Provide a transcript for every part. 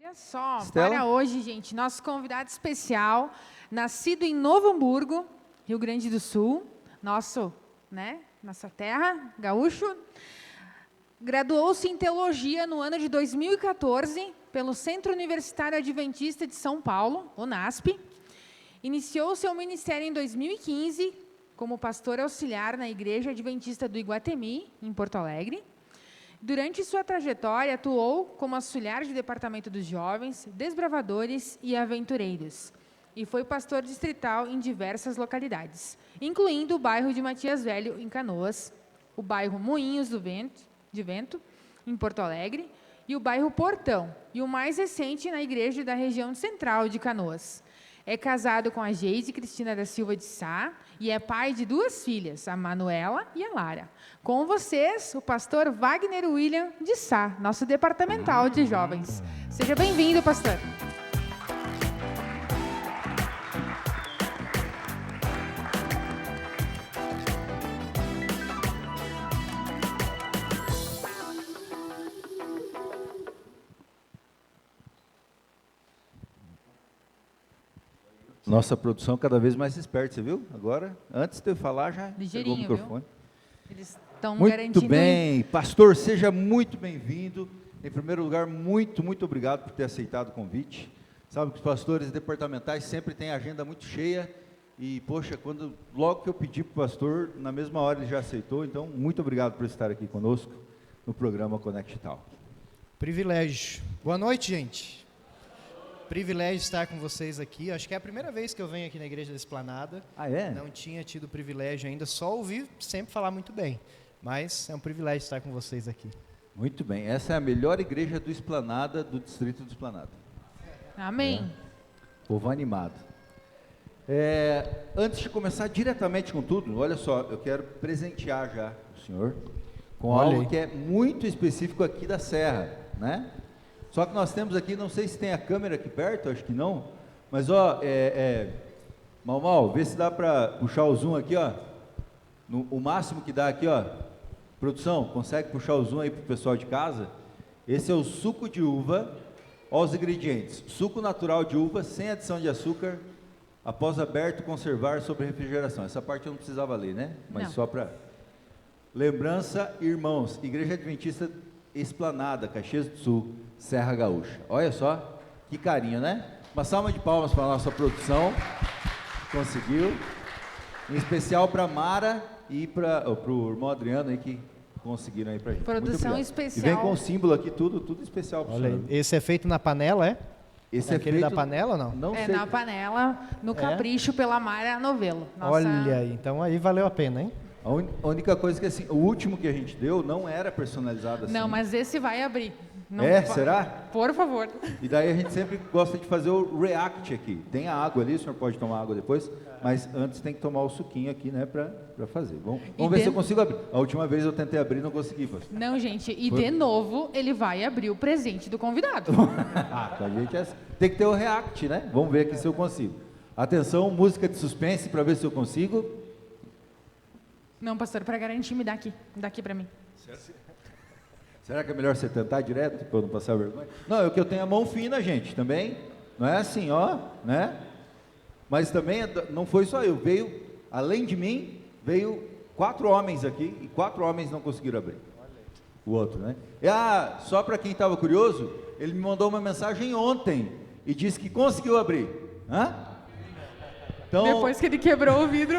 Olha só, Estela? para hoje, gente, nosso convidado especial, nascido em Novo Hamburgo, Rio Grande do Sul, nossa terra, gaúcho, graduou-se em Teologia no ano de 2014 pelo Centro Universitário Adventista de São Paulo, UNASP. Iniciou seu ministério em 2015 como pastor auxiliar na Igreja Adventista do Iguatemi, em Porto Alegre. Durante sua trajetória, atuou como auxiliar de departamento dos jovens, desbravadores e aventureiros. E foi pastor distrital em diversas localidades, incluindo o bairro de Matias Velho, em Canoas, o bairro Moinhos de Vento, em Porto Alegre, e o bairro Portão, e o mais recente na igreja da região central de Canoas. É casado com a Geise Cristina da Silva de Sá e é pai de 2 filhas, a Manuela e a Lara. Com vocês, o pastor Wagner William de Sá, nosso departamental de jovens. Seja bem-vindo, pastor. Nossa produção cada vez mais esperta, você viu? Agora, antes de eu falar, já pegou o microfone. Viu? Eles estão garantindo... Muito bem. Pastor, seja muito bem-vindo. Em primeiro lugar, muito obrigado por ter aceitado o convite. Sabe que os pastores departamentais sempre têm a agenda muito cheia. E, poxa, logo que eu pedi para o pastor, na mesma hora ele já aceitou. Então, muito obrigado por estar aqui conosco no programa Connect Talk. Privilégio. Boa noite, gente. Privilégio estar com vocês aqui. Acho que é a primeira vez que eu venho aqui na Igreja da Esplanada. Ah, é? Não tinha tido o privilégio ainda, só ouvi sempre falar muito bem. Mas é um privilégio estar com vocês aqui. Muito bem. Essa é a melhor igreja do Esplanada, do distrito do Esplanada. Amém. Povo animado. Antes de começar diretamente com tudo, olha só, eu quero presentear já o senhor com algo que é muito específico aqui da Serra, né? Só que nós temos aqui, não sei se tem a câmera aqui perto, acho que não, mas ó, Mal, vê se dá para puxar o zoom aqui, ó, o máximo que dá aqui, ó, produção, consegue puxar o zoom aí para o pessoal de casa? Esse é o suco de uva, ó os ingredientes, suco natural de uva, sem adição de açúcar, após aberto, conservar sobre refrigeração. Essa parte eu não precisava ler, né? Mas não. Só para... Lembrança, irmãos, Igreja Adventista Esplanada, Caxias do Sul, Serra Gaúcha. Olha só, que carinho, né? Uma salva de palmas para a nossa produção. Conseguiu. Em especial para a Mara e para o irmão Adriano aí que conseguiram aí para a gente. Produção especial. E vem com o símbolo aqui, tudo especial para o senhor. Esse é feito na panela, é? Esse é aquele feito... da panela ou não? Não sei. Na panela, no capricho pela Mara Novelo. Olha aí, então aí valeu a pena, hein? A única coisa que assim, o último que a gente deu não era personalizado assim. Não, mas esse vai abrir. Não Será? Por favor. E daí a gente sempre gosta de fazer o react aqui. Tem a água ali, o senhor pode tomar água depois, mas antes tem que tomar o suquinho aqui, né, para fazer. Vamos ver se eu consigo abrir. A última vez eu tentei abrir e não consegui, pastor. Não, gente, de novo ele vai abrir o presente do convidado. Com a gente tem que ter o react, né? Vamos ver aqui se eu consigo. Atenção, música de suspense para ver se eu consigo. Não, pastor, para garantir, me dá aqui para mim. Será que é melhor você tentar direto, para não passar vergonha? Não, é que eu tenho a mão fina, gente, também. Não é assim, ó, né? Mas também não foi só eu. Além de mim, veio 4 homens aqui, e 4 homens não conseguiram abrir. O outro, né? Só para quem estava curioso, ele me mandou uma mensagem ontem, e disse que conseguiu abrir. Então, depois que ele quebrou o vidro...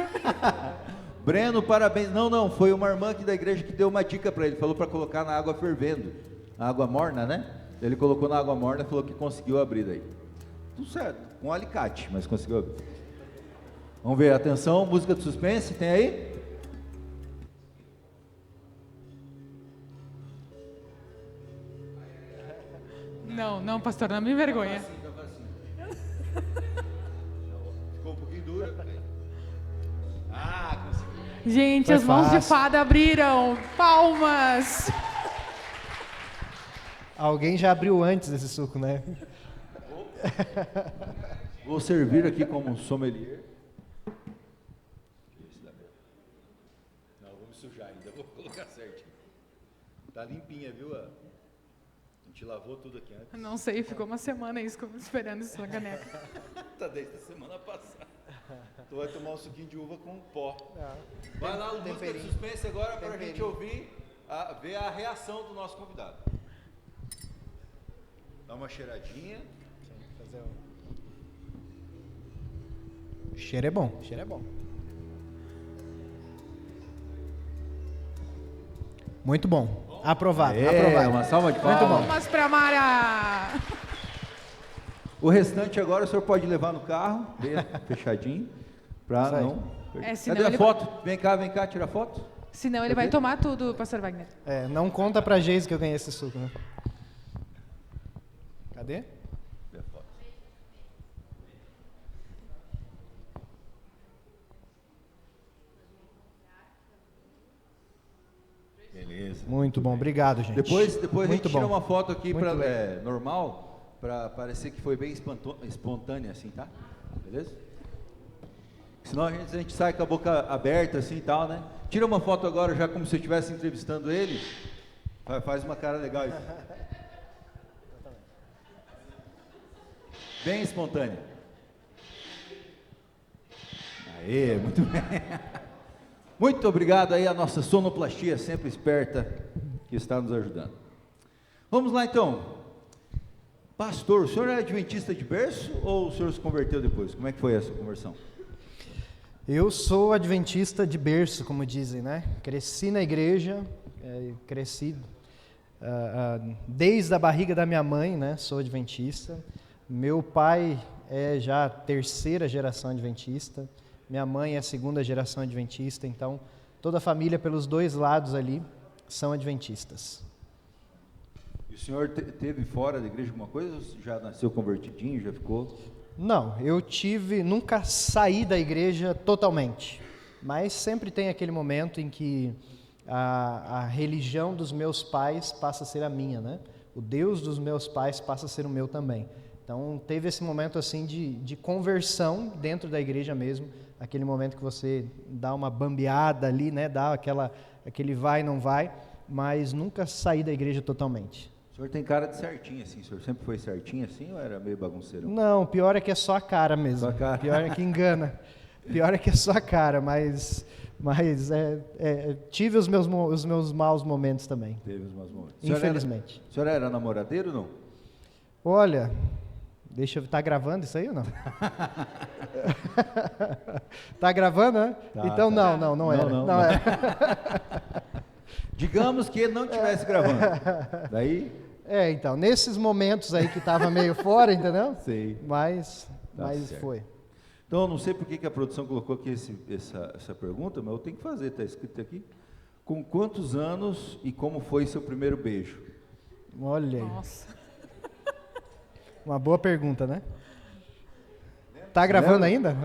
Breno, parabéns. Não, foi uma irmã aqui da igreja que deu uma dica para ele, falou para colocar na água fervendo, na água morna, né? Ele colocou na água morna e falou que conseguiu abrir daí. Tudo certo, com um alicate, mas conseguiu abrir. Vamos ver, atenção, música de suspense, tem aí? Não, pastor, não me envergonha. Ficou um pouquinho duro. Consegui. Gente, Foi as mãos fácil. de fada abriram. Palmas. Alguém já abriu antes esse suco, né? Vou servir aqui como um sommelier. Não, vou me sujar ainda, vou colocar certinho. Tá limpinha, viu? A gente gente lavou tudo aqui antes. Não sei, ficou uma semana isso, esperando isso na caneca. Tá desde a semana passada. Tu vai tomar um suquinho de uva com pó. Vai lá, música de suspense agora para a gente ouvir, ver a reação do nosso convidado. Dá uma cheiradinha. O cheiro é bom, o cheiro é bom. Muito bom. Aprovado, aprovado. Uma salva de palmas. Muito bom. Palmas para Mara! O restante agora o senhor pode levar no carro, bem fechadinho, para não... senão Cadê a ele foto? Vem cá, tira a foto. Senão ele vai tomar tudo, pastor Wagner. Não conta pra Geise que eu ganhei esse suco, né? Cadê? Cadê a foto? Beleza. Muito bom, obrigado, gente. Depois a gente tira bom. uma foto aqui Muito normal, para parecer que foi bem espontânea assim, tá? Beleza? Senão a gente sai com a boca aberta assim e tal, né? Tira uma foto agora já como se eu estivesse entrevistando ele. Faz uma cara legal aí. Bem espontânea. Aê, muito bem. Muito obrigado aí a nossa sonoplastia sempre esperta que está nos ajudando. Vamos lá então. Pastor, o senhor é adventista de berço ou o senhor se converteu depois? Como é que foi essa conversão? Eu sou adventista de berço, como dizem, né? Cresci na igreja, cresci desde a barriga da minha mãe, né? Sou adventista. Meu pai é já a terceira geração adventista. Minha mãe é a segunda geração adventista. Então, toda a família pelos dois lados ali são adventistas. E o senhor teve fora da igreja alguma coisa? Ou já nasceu convertidinho, já ficou? Não, nunca saí da igreja totalmente, mas sempre tem aquele momento em que a religião dos meus pais passa a ser a minha, né? O Deus dos meus pais passa a ser o meu também. Então, teve esse momento assim de conversão dentro da igreja mesmo, aquele momento que você dá uma bambeada ali, né? Dá aquele vai e não vai, mas nunca saí da igreja totalmente. O senhor tem cara de certinho assim, o senhor sempre foi certinho assim ou era meio bagunceiro? Não, pior é que é só a cara mesmo. Só a cara. Pior é que engana. Pior é que é só a cara, mas tive os meus maus momentos também. Teve os maus momentos. Infelizmente. O senhor era namoradeiro ou não? Olha, tá gravando isso aí ou não? Tá gravando, né? Tá, então tá. Não era. Não era. Digamos que ele não estivesse gravando. Daí... então, nesses momentos aí que estava meio fora, entendeu? Sei. Mas certo. foi. Então, eu não sei por que a produção colocou aqui essa pergunta, mas eu tenho que fazer, está escrito aqui. Com quantos anos e como foi seu primeiro beijo? Olha aí. Nossa. Uma boa pergunta, né? Tá gravando ainda?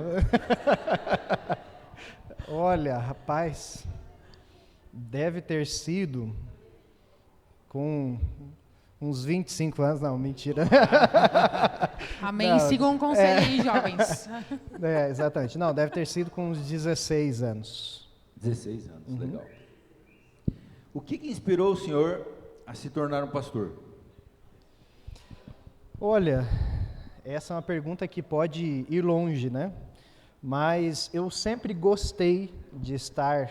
Olha, rapaz, deve ter sido com uns 25 anos, não, mentira. Amém, Não, sigam um conselho aí, jovens. Exatamente. Não, deve ter sido com uns 16 anos. 16 anos, legal. O que inspirou o senhor a se tornar um pastor? Olha, essa é uma pergunta que pode ir longe, né? Mas eu sempre gostei de estar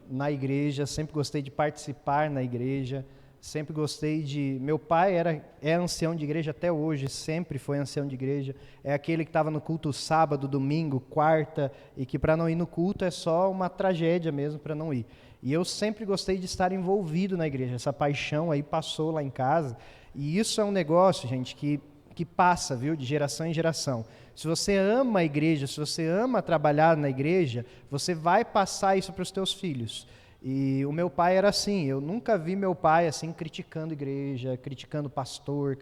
na igreja, sempre gostei de participar na igreja, sempre gostei de... Meu pai é ancião de igreja até hoje, sempre foi ancião de igreja, é aquele que estava no culto sábado, domingo, quarta, e que para não ir no culto é só uma tragédia mesmo para não ir. E eu sempre gostei de estar envolvido na igreja, essa paixão aí passou lá em casa, e isso é um negócio, gente, que passa, viu, de geração em geração. Se você ama a igreja, se você ama trabalhar na igreja, você vai passar isso para os teus filhos. E o meu pai era assim, eu nunca vi meu pai assim criticando igreja, criticando pastor,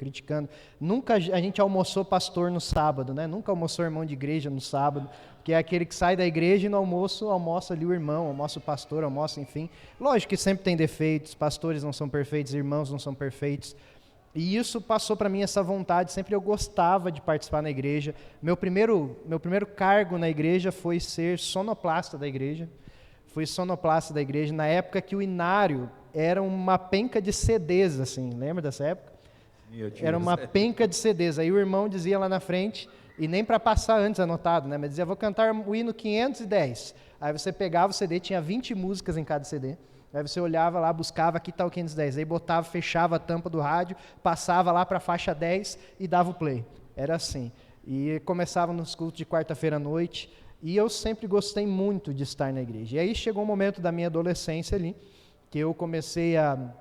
nunca a gente almoçou pastor no sábado, né? Nunca almoçou irmão de igreja no sábado, que é aquele que sai da igreja e no almoço almoça ali o irmão, almoça o pastor, almoça, enfim. Lógico que sempre tem defeitos, pastores não são perfeitos, irmãos não são perfeitos. E isso passou para mim essa vontade, sempre eu gostava de participar na igreja. Meu primeiro cargo na igreja foi ser sonoplasta da igreja. Fui sonoplasta da igreja na época que o Inário era uma penca de CDs, assim, lembra dessa época? Era uma penca de CDs. Aí o irmão dizia lá na frente, e nem para passar antes anotado, né? Mas dizia, vou cantar o hino 510. Aí você pegava o CD, tinha 20 músicas em cada CD. Aí você olhava lá, buscava, aqui está o 510. Aí botava, fechava a tampa do rádio, passava lá para a faixa 10 e dava o play. Era assim. E começava nos cultos de quarta-feira à noite. E eu sempre gostei muito de estar na igreja. E aí chegou um momento da minha adolescência ali, que eu comecei a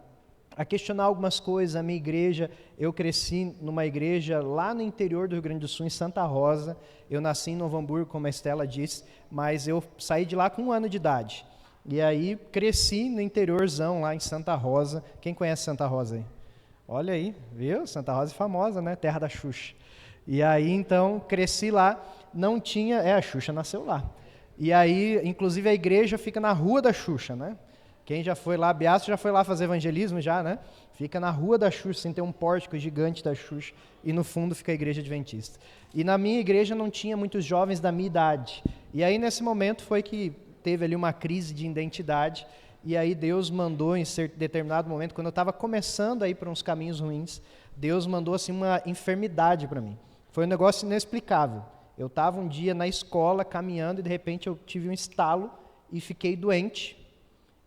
questionar algumas coisas. A minha igreja, eu cresci numa igreja lá no interior do Rio Grande do Sul, em Santa Rosa. Eu nasci em Novo Hamburgo, como a Estela disse, mas eu saí de lá com 1 ano de idade. E aí cresci no interiorzão, lá em Santa Rosa. Quem conhece Santa Rosa aí? Olha aí, viu? Santa Rosa é famosa, né? Terra da Xuxa. E aí, então, cresci lá, não tinha... a Xuxa nasceu lá. E aí, inclusive, a igreja fica na Rua da Xuxa, né? Quem já foi lá, Beato já foi lá fazer evangelismo já, né? Fica na Rua da Xuxa, assim, tem um pórtico gigante da Xuxa, e no fundo fica a igreja adventista. E na minha igreja não tinha muitos jovens da minha idade. E aí, nesse momento, foi que teve ali uma crise de identidade, e aí Deus mandou, em determinado momento, quando eu estava começando a ir para uns caminhos ruins, Deus mandou assim uma enfermidade para mim. Foi um negócio inexplicável. Eu estava um dia na escola, caminhando, e de repente eu tive um estalo e fiquei doente.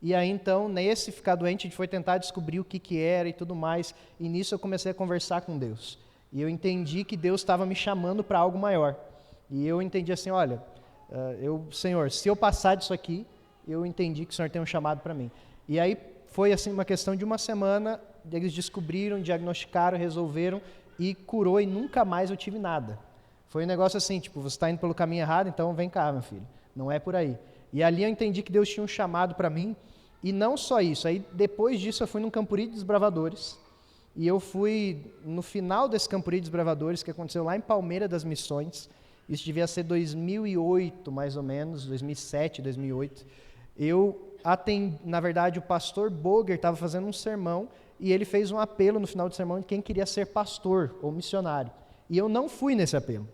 E aí então, nesse ficar doente, a gente foi tentar descobrir o que era e tudo mais, e nisso eu comecei a conversar com Deus. E eu entendi que Deus estava me chamando para algo maior. E eu entendi assim, olha, Senhor, se eu passar disso aqui, eu entendi que o Senhor tem um chamado para mim. E aí foi assim uma questão de uma semana, eles descobriram, diagnosticaram, resolveram, e curou, e nunca mais eu tive nada. Foi um negócio assim, tipo, você está indo pelo caminho errado, então vem cá, meu filho, não é por aí. E ali eu entendi que Deus tinha um chamado para mim, e não só isso, aí depois disso eu fui num Campuri de Desbravadores, e eu fui no final desse Campuri de Desbravadores, que aconteceu lá em Palmeira das Missões, isso devia ser 2008, mais ou menos, 2007, 2008, na verdade, o pastor Boger estava fazendo um sermão, e ele fez um apelo no final do sermão de quem queria ser pastor ou missionário. E eu não fui nesse apelo.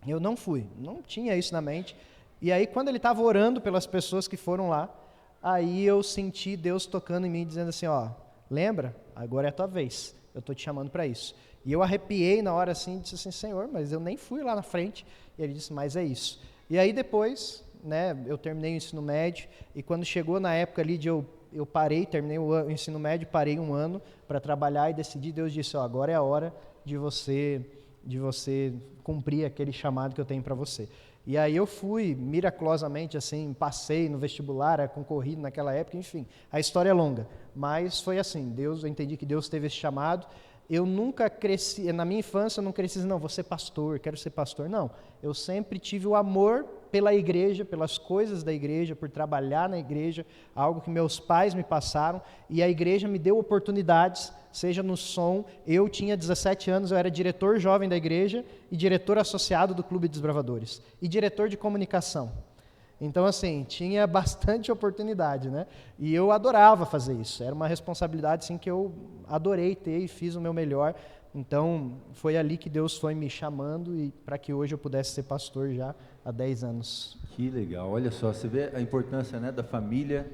Eu não fui, não tinha isso na mente. E aí, quando ele estava orando pelas pessoas que foram lá, aí eu senti Deus tocando em mim, dizendo assim, ó, lembra? Agora é a tua vez, eu estou te chamando para isso. E eu arrepiei na hora assim, e disse assim, Senhor, mas eu nem fui lá na frente. E ele disse, mas é isso. E aí depois, né, eu terminei o ensino médio, e quando chegou na época ali de eu parei, terminei o ensino médio, parei 1 ano para trabalhar e decidi, Deus disse, ó, agora é a hora de você cumprir aquele chamado que eu tenho para você. E aí eu fui, miraculosamente, assim, passei no vestibular, concorri naquela época, enfim, a história é longa, mas foi assim, eu entendi que Deus teve esse chamado. Eu nunca cresci, na minha infância eu não cresci não, vou ser pastor, quero ser pastor, não. Eu sempre tive o amor pela igreja, pelas coisas da igreja, por trabalhar na igreja, algo que meus pais me passaram, e a igreja me deu oportunidades, seja no som. Eu tinha 17 anos, eu era diretor jovem da igreja e diretor associado do Clube dos Bravadores, e diretor de comunicação. Então, assim, tinha bastante oportunidade, né? E eu adorava fazer isso. Era uma responsabilidade, assim, que eu adorei ter e fiz o meu melhor. Então, foi ali que Deus foi me chamando e para que hoje eu pudesse ser pastor já há 10 anos. Que legal. Olha só, você vê a importância, né, da família,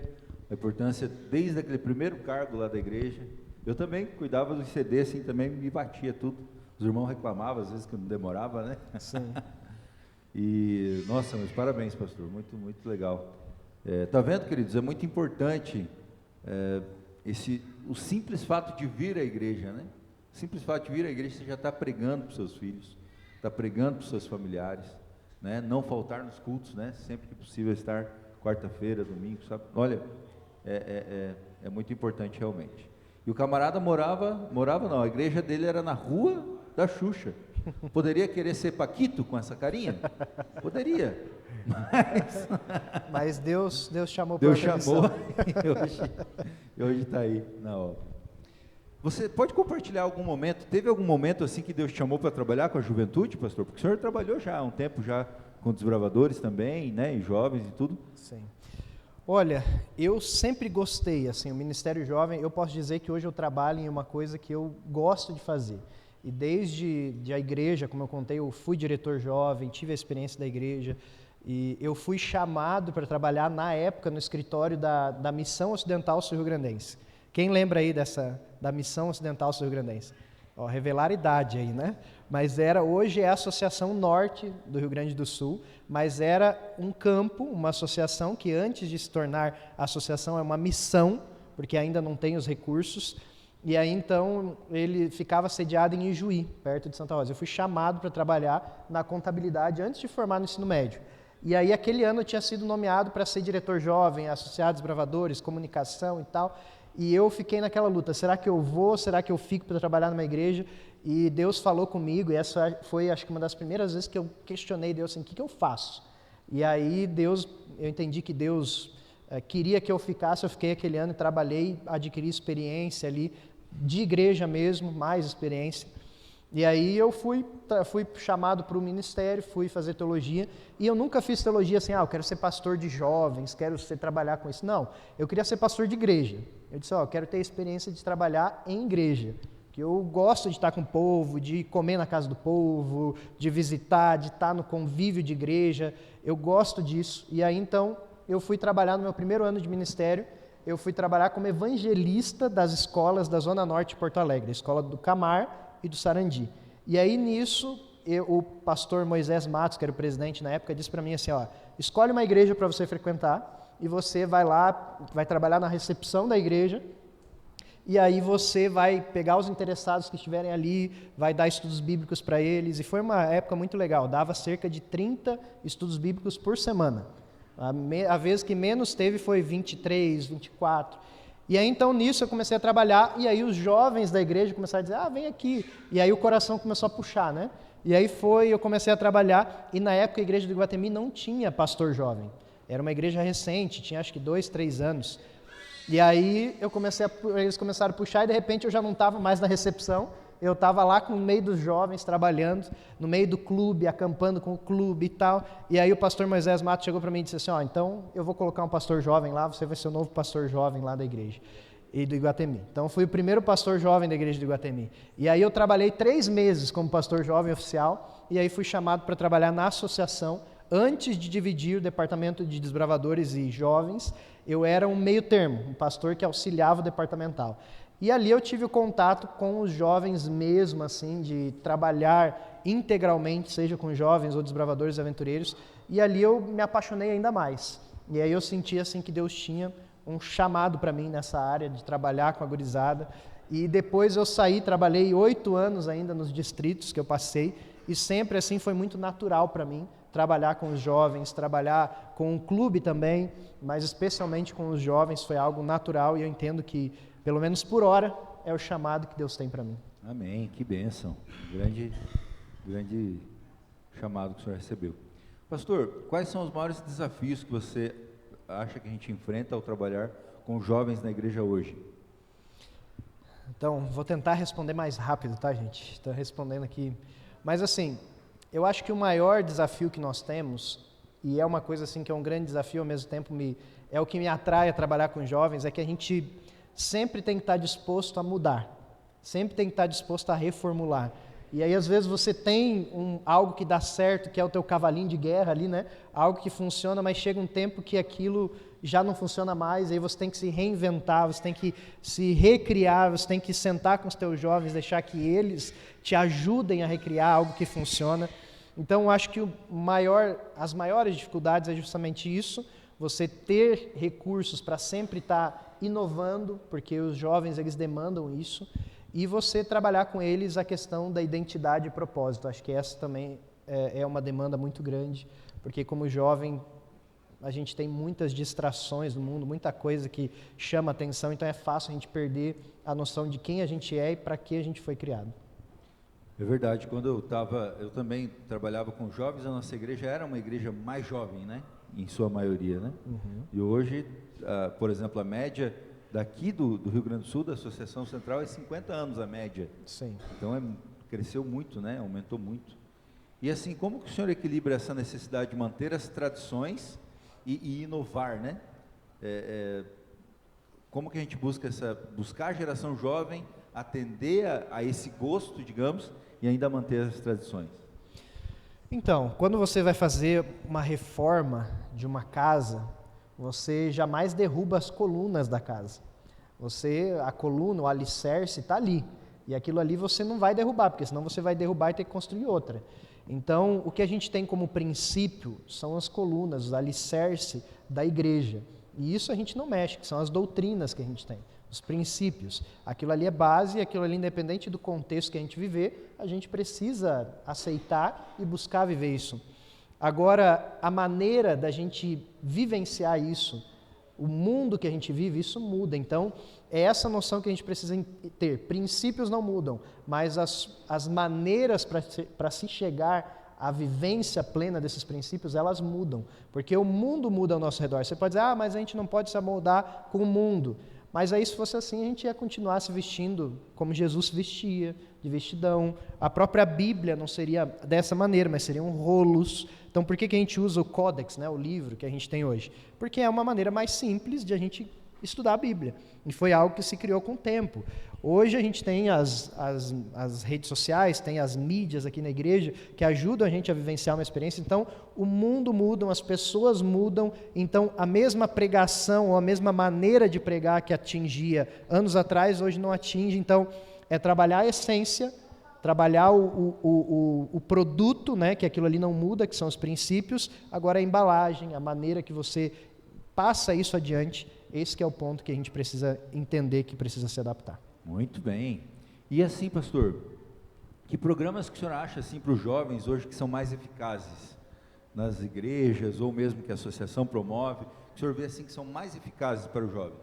a importância desde aquele primeiro cargo lá da igreja. Eu também cuidava do CD, assim, também me batia tudo. Os irmãos reclamavam, às vezes, que não demorava, né? Sim. E, nossa, mas parabéns, pastor, muito, muito legal. Tá vendo, queridos, é muito importante o simples fato de vir à igreja, né? O simples fato de vir à igreja, você já está pregando para os seus filhos, está pregando para os seus familiares, né? Não faltar nos cultos, né? Sempre que possível estar quarta-feira, domingo, sabe? Olha, é muito importante realmente. E o camarada morava não, a igreja dele era na Rua da Xuxa. Poderia querer ser Paquito com essa carinha? Poderia. Mas Deus chamou para Deus chamou e hoje está aí na obra. Você pode compartilhar algum momento, teve algum momento assim que Deus te chamou para trabalhar com a juventude, pastor? Porque o senhor trabalhou já há um tempo já com desbravadores também, né, e jovens e tudo. Sim. Olha, eu sempre gostei, assim, o Ministério Jovem, eu posso dizer que hoje eu trabalho em uma coisa que eu gosto de fazer. E desde a igreja, como eu contei, eu fui diretor jovem, tive a experiência da igreja, e eu fui chamado para trabalhar na época no escritório da Missão Ocidental Sul-Rio-Grandense. Quem lembra aí da Missão Ocidental Sul-Rio-Grandense? Ó, revelar a idade aí, né? Mas hoje é a Associação Norte do Rio Grande do Sul, mas era um campo, uma associação que antes de se tornar associação é uma missão, porque ainda não tem os recursos, e aí então ele ficava sediado em Ijuí, perto de Santa Rosa. Eu fui chamado para trabalhar na contabilidade antes de formar no ensino médio. E aí aquele ano eu tinha sido nomeado para ser diretor jovem, associado desbravadores, comunicação e tal, e eu fiquei naquela luta, será que eu vou, será que eu fico para trabalhar numa igreja? E Deus falou comigo, e essa foi acho que uma das primeiras vezes que eu questionei Deus, assim, o que eu faço? E aí eu entendi que Deus queria que eu ficasse, eu fiquei aquele ano e trabalhei, adquiri experiência ali, de igreja mesmo, mais experiência. E aí eu fui chamado para o ministério, fui fazer teologia, e eu nunca fiz teologia assim, eu quero ser pastor de jovens, quero trabalhar com isso. Não, eu queria ser pastor de igreja. Eu disse, eu quero ter a experiência de trabalhar em igreja, que eu gosto de estar com o povo, de comer na casa do povo, de visitar, de estar no convívio de igreja, eu gosto disso. E aí então eu fui trabalhar no meu primeiro ano de ministério, eu fui trabalhar como evangelista das escolas da Zona Norte de Porto Alegre, a escola do Camar e do Sarandi. E aí nisso, o pastor Moisés Matos, que era o presidente na época, disse para mim assim, escolhe uma igreja para você frequentar e você vai lá, vai trabalhar na recepção da igreja e aí você vai pegar os interessados que estiverem ali, vai dar estudos bíblicos para eles. E foi uma época muito legal, dava cerca de 30 estudos bíblicos por semana. A vez que menos teve foi 23, 24. E aí então nisso eu comecei a trabalhar e aí os jovens da igreja começaram a dizer, vem aqui. E aí o coração começou a puxar, né? E aí eu comecei a trabalhar e na época a igreja do Iguatemi não tinha pastor jovem. Era uma igreja recente, tinha acho que 2, 3 anos. E aí eles começaram a puxar e de repente eu já não estava mais na recepção, eu estava lá no meio dos jovens, trabalhando, no meio do clube, acampando com o clube e tal. E aí o pastor Moisés Matos chegou para mim e disse assim, então eu vou colocar um pastor jovem lá, você vai ser o novo pastor jovem lá da igreja e do Iguatemi. Então fui o primeiro pastor jovem da igreja do Iguatemi. E aí eu trabalhei 3 meses como pastor jovem oficial e aí fui chamado para trabalhar na associação. Antes de dividir o departamento de desbravadores e jovens, eu era um meio termo, um pastor que auxiliava o departamental. E ali eu tive o contato com os jovens mesmo, assim, de trabalhar integralmente, seja com jovens ou desbravadores e aventureiros, e ali eu me apaixonei ainda mais. E aí eu senti assim que Deus tinha um chamado para mim nessa área de trabalhar com a gurizada. E depois eu trabalhei 8 anos ainda nos distritos que eu passei, e sempre assim foi muito natural para mim, trabalhar com os jovens, trabalhar com o clube também, mas especialmente com os jovens foi algo natural e eu entendo que, pelo menos por hora, é o chamado que Deus tem para mim. Amém, que bênção, grande chamado que o senhor recebeu. Pastor, quais são os maiores desafios que você acha que a gente enfrenta ao trabalhar com jovens na igreja hoje? Então, vou tentar responder mais rápido, tá, gente? Estou respondendo aqui. Mas assim, eu acho que o maior desafio que nós temos, e é uma coisa assim que é um grande desafio, ao mesmo tempo é o que me atrai a trabalhar com jovens, é que a gente sempre tem que estar disposto a mudar, sempre tem que estar disposto a reformular. E aí às vezes você tem algo que dá certo, que é o teu cavalinho de guerra ali, né? Algo que funciona, mas chega um tempo que aquilo já não funciona mais, aí você tem que se reinventar, você tem que se recriar, você tem que sentar com os teus jovens, deixar que eles te ajudem a recriar algo que funciona. Então, eu acho que as maiores dificuldades é justamente isso, você ter recursos para sempre estar inovando, porque os jovens eles demandam isso, e você trabalhar com eles a questão da identidade e propósito. Acho que essa também é uma demanda muito grande, porque como jovem a gente tem muitas distrações no mundo, muita coisa que chama atenção, então é fácil a gente perder a noção de quem a gente é e para que a gente foi criado. É verdade, quando eu também trabalhava com jovens, a nossa igreja era uma igreja mais jovem, né? Em sua maioria, né? Uhum. E hoje, por exemplo, a média daqui do Rio Grande do Sul, da Associação Central, é 50 anos a média. Sim. Então cresceu muito, né? Aumentou muito. E assim, como que o senhor equilibra essa necessidade de manter as tradições e inovar, né? Como que a gente buscar a geração jovem, atender a esse gosto, digamos, e ainda manter as tradições? Então, quando você vai fazer uma reforma de uma casa, você jamais derruba as colunas da casa. A coluna, o alicerce está ali. E aquilo ali você não vai derrubar, porque senão você vai derrubar e ter que construir outra. Então, o que a gente tem como princípio são as colunas, o alicerce da igreja. E isso a gente não mexe, que são as doutrinas que a gente tem, os princípios. Aquilo ali é base, aquilo ali, independente do contexto que a gente viver, a gente precisa aceitar e buscar viver isso. Agora, a maneira da gente vivenciar isso, o mundo que a gente vive, isso muda. Então, é essa noção que a gente precisa ter. Princípios não mudam, mas as maneiras para se chegar à vivência plena desses princípios, elas mudam. Porque o mundo muda ao nosso redor. Você pode dizer, mas a gente não pode se amoldar com o mundo. Mas aí, se fosse assim, a gente ia continuar se vestindo como Jesus se vestia, de vestidão. A própria Bíblia não seria dessa maneira, mas seriam rolos. Então, por que a gente usa o Códex, né, o livro que a gente tem hoje? Porque é uma maneira mais simples de a gente estudar a Bíblia. E foi algo que se criou com o tempo. Hoje a gente tem as redes sociais, tem as mídias aqui na igreja que ajudam a gente a vivenciar uma experiência. Então, o mundo muda, as pessoas mudam. Então, a mesma pregação ou a mesma maneira de pregar que atingia anos atrás, hoje não atinge. Então, é trabalhar a essência, trabalhar o produto, né, que aquilo ali não muda, que são os princípios. Agora, a embalagem, a maneira que você passa isso adiante, esse que é o ponto que a gente precisa entender que precisa se adaptar. Muito bem. E assim, pastor, que programas que o senhor acha assim, para os jovens hoje que são mais eficazes nas igrejas ou mesmo que a associação promove, que o senhor vê assim que são mais eficazes para os jovens?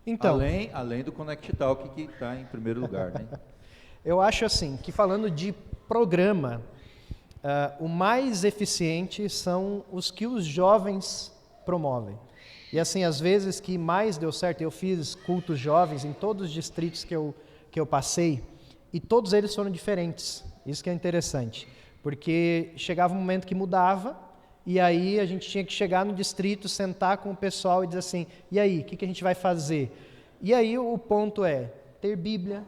Então, além do Connect Talk, que está em primeiro lugar, né? Eu acho assim, que falando de programa, o mais eficiente são os que os jovens promovem. E assim, às vezes que mais deu certo, eu fiz cultos jovens em todos os distritos que eu passei, e todos eles foram diferentes. Isso que é interessante, porque chegava um momento que mudava, e aí a gente tinha que chegar no distrito, sentar com o pessoal e dizer assim, e aí, o que a gente vai fazer? E aí o ponto é ter Bíblia,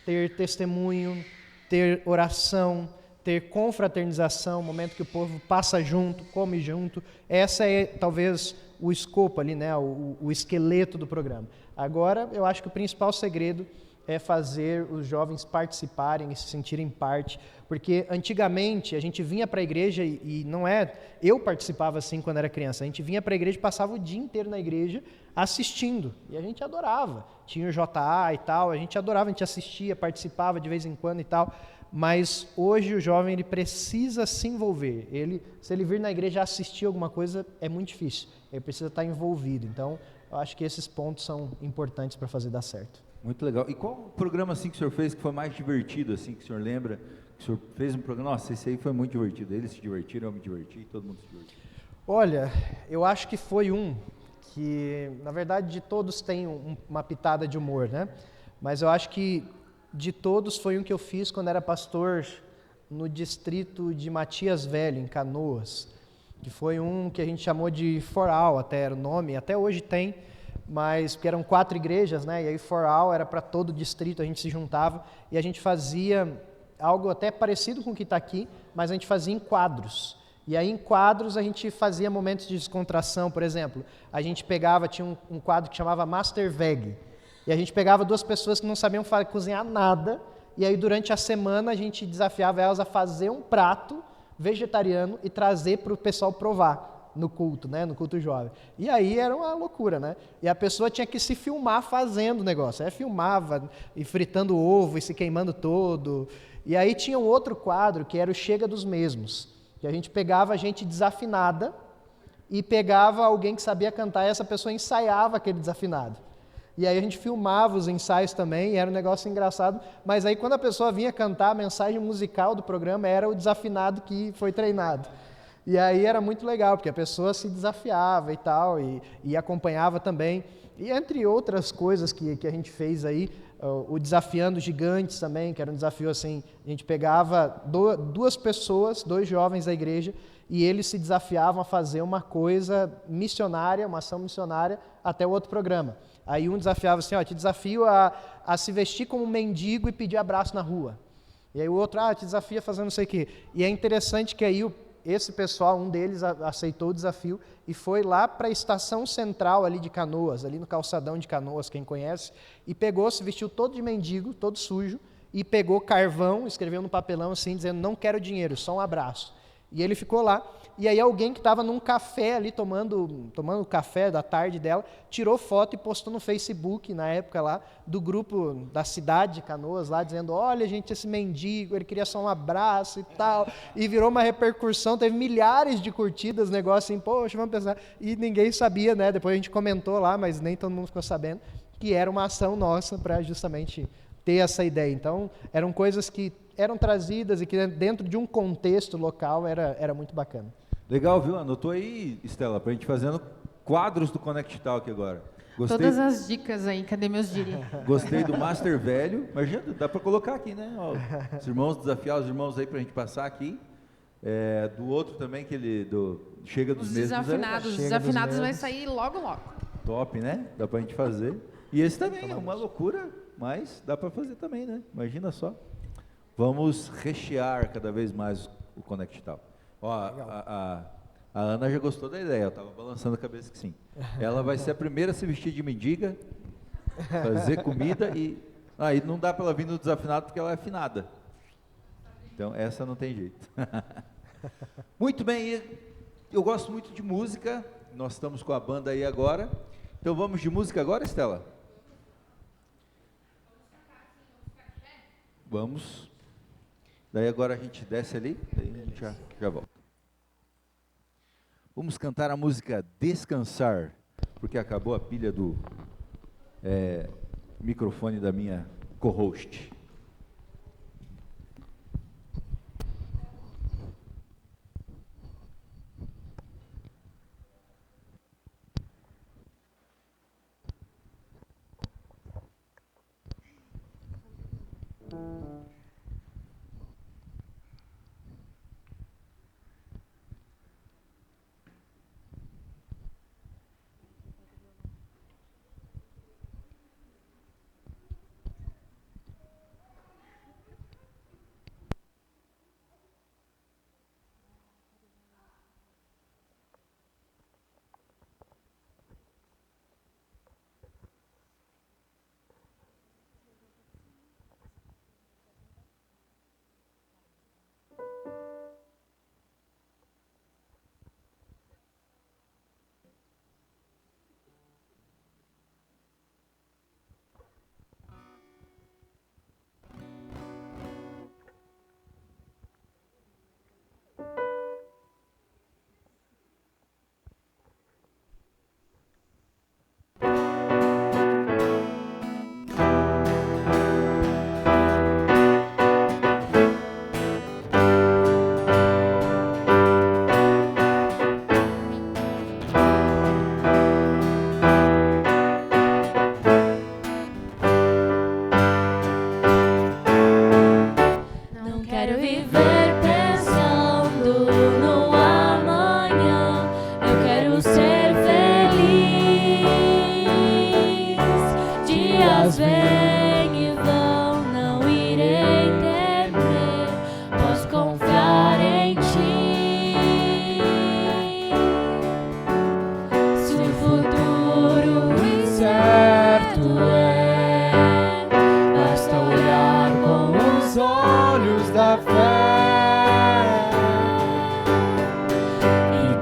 ter testemunho, ter oração, ter confraternização, momento que o povo passa junto, come junto. Essa é talvez o escopo ali, né, o esqueleto do programa. Agora, eu acho que o principal segredo é fazer os jovens participarem e se sentirem parte, porque antigamente a gente vinha para a igreja e não é... Eu participava assim quando era criança, a gente vinha para a igreja e passava o dia inteiro na igreja assistindo, e a gente adorava. Tinha o JA e tal, a gente adorava, a gente assistia, participava de vez em quando e tal, mas hoje o jovem ele precisa se envolver. Se ele vir na igreja assistir alguma coisa, é muito difícil, ele precisa estar envolvido. Então, eu acho que esses pontos são importantes para fazer dar certo. Muito legal. E qual programa assim que o senhor fez que foi mais divertido, assim, que o senhor lembra? Que o senhor fez um programa, nossa, esse aí foi muito divertido. Eles se divertiram, eu me diverti, todo mundo se divertiu. Olha, eu acho que foi que, na verdade, de todos tem uma pitada de humor, né? Mas eu acho que de todos foi um que eu fiz quando era pastor no distrito de Matias Velho, em Canoas, que foi um que a gente chamou de For All, até era o nome, até hoje tem, mas porque eram 4 igrejas, né? E aí For All era para todo o distrito, a gente se juntava e a gente fazia algo até parecido com o que está aqui, mas a gente fazia em quadros. E aí em quadros a gente fazia momentos de descontração, por exemplo, a gente pegava, tinha um quadro que chamava Master Veg, e a gente pegava 2 pessoas que não sabiam cozinhar nada, e aí durante a semana a gente desafiava elas a fazer um prato vegetariano e trazer para o pessoal provar no culto, né, no culto jovem. E aí era uma loucura, né? E a pessoa tinha que se filmar fazendo o negócio. Aí filmava, e fritando ovo, e se queimando todo. E aí tinha um outro quadro, que era o Chega dos Mesmos, que a gente pegava a gente desafinada e pegava alguém que sabia cantar e essa pessoa ensaiava aquele desafinado. E aí a gente filmava os ensaios também, e era um negócio engraçado, mas aí quando a pessoa vinha cantar, a mensagem musical do programa era o desafinado que foi treinado. E aí era muito legal, porque a pessoa se desafiava e tal, e acompanhava também. E entre outras coisas que a gente fez aí, o Desafiando Gigantes também, que era um desafio assim, a gente pegava 2 pessoas, 2 jovens da igreja, e eles se desafiavam a fazer uma coisa missionária, uma ação missionária, até o outro programa. Aí um desafiava assim, te desafio a se vestir como um mendigo e pedir abraço na rua. E aí o outro, te desafia a fazer não sei o quê. E é interessante que aí esse pessoal, um deles aceitou o desafio e foi lá para a estação central ali de Canoas, ali no calçadão de Canoas, quem conhece, e pegou, se vestiu todo de mendigo, todo sujo, e pegou carvão, escreveu no papelão assim, dizendo, não quero dinheiro, só um abraço. E ele ficou lá, e aí alguém que estava num café ali, tomando o café da tarde dela, tirou foto e postou no Facebook, na época lá, do grupo da cidade de Canoas, lá, dizendo, olha gente, esse mendigo, ele queria só um abraço e tal, e virou uma repercussão, teve milhares de curtidas, negócio assim, poxa, vamos pensar, e ninguém sabia, né, depois a gente comentou lá, mas nem todo mundo ficou sabendo, que era uma ação nossa para justamente ter essa ideia. Então, eram coisas que eram trazidas e que dentro de um contexto local era muito bacana. Legal, viu? Anotou aí, Estela, pra gente fazendo quadros do Connect Talk agora. Gostei, Todas as dicas aí, cadê meus diri? gostei do Master Velho, mas já dá para colocar aqui, né? Ó, os irmãos, desafiar os irmãos aí pra gente passar aqui. Do outro também, Chega dos Os Mesmos. desafinados, os desafinados vai sair logo, logo. Top, né? Dá pra gente fazer. E esse também é uma loucura, mas dá para fazer também, né? Imagina só. Vamos rechear cada vez mais o Connect Talk. Ó, a Ana já gostou da ideia, eu estava balançando a cabeça que sim. Ela vai ser a primeira a se vestir de mendiga, fazer comida e não dá para ela vir no desafinado porque ela é afinada. Então essa não tem jeito. Muito bem, eu gosto muito de música, nós estamos com a banda aí agora. Então vamos de música agora, Estela? Vamos. Daí agora a gente desce ali, daí a gente já volta. Vamos cantar a música Descansar, porque acabou a pilha do microfone da minha co-host.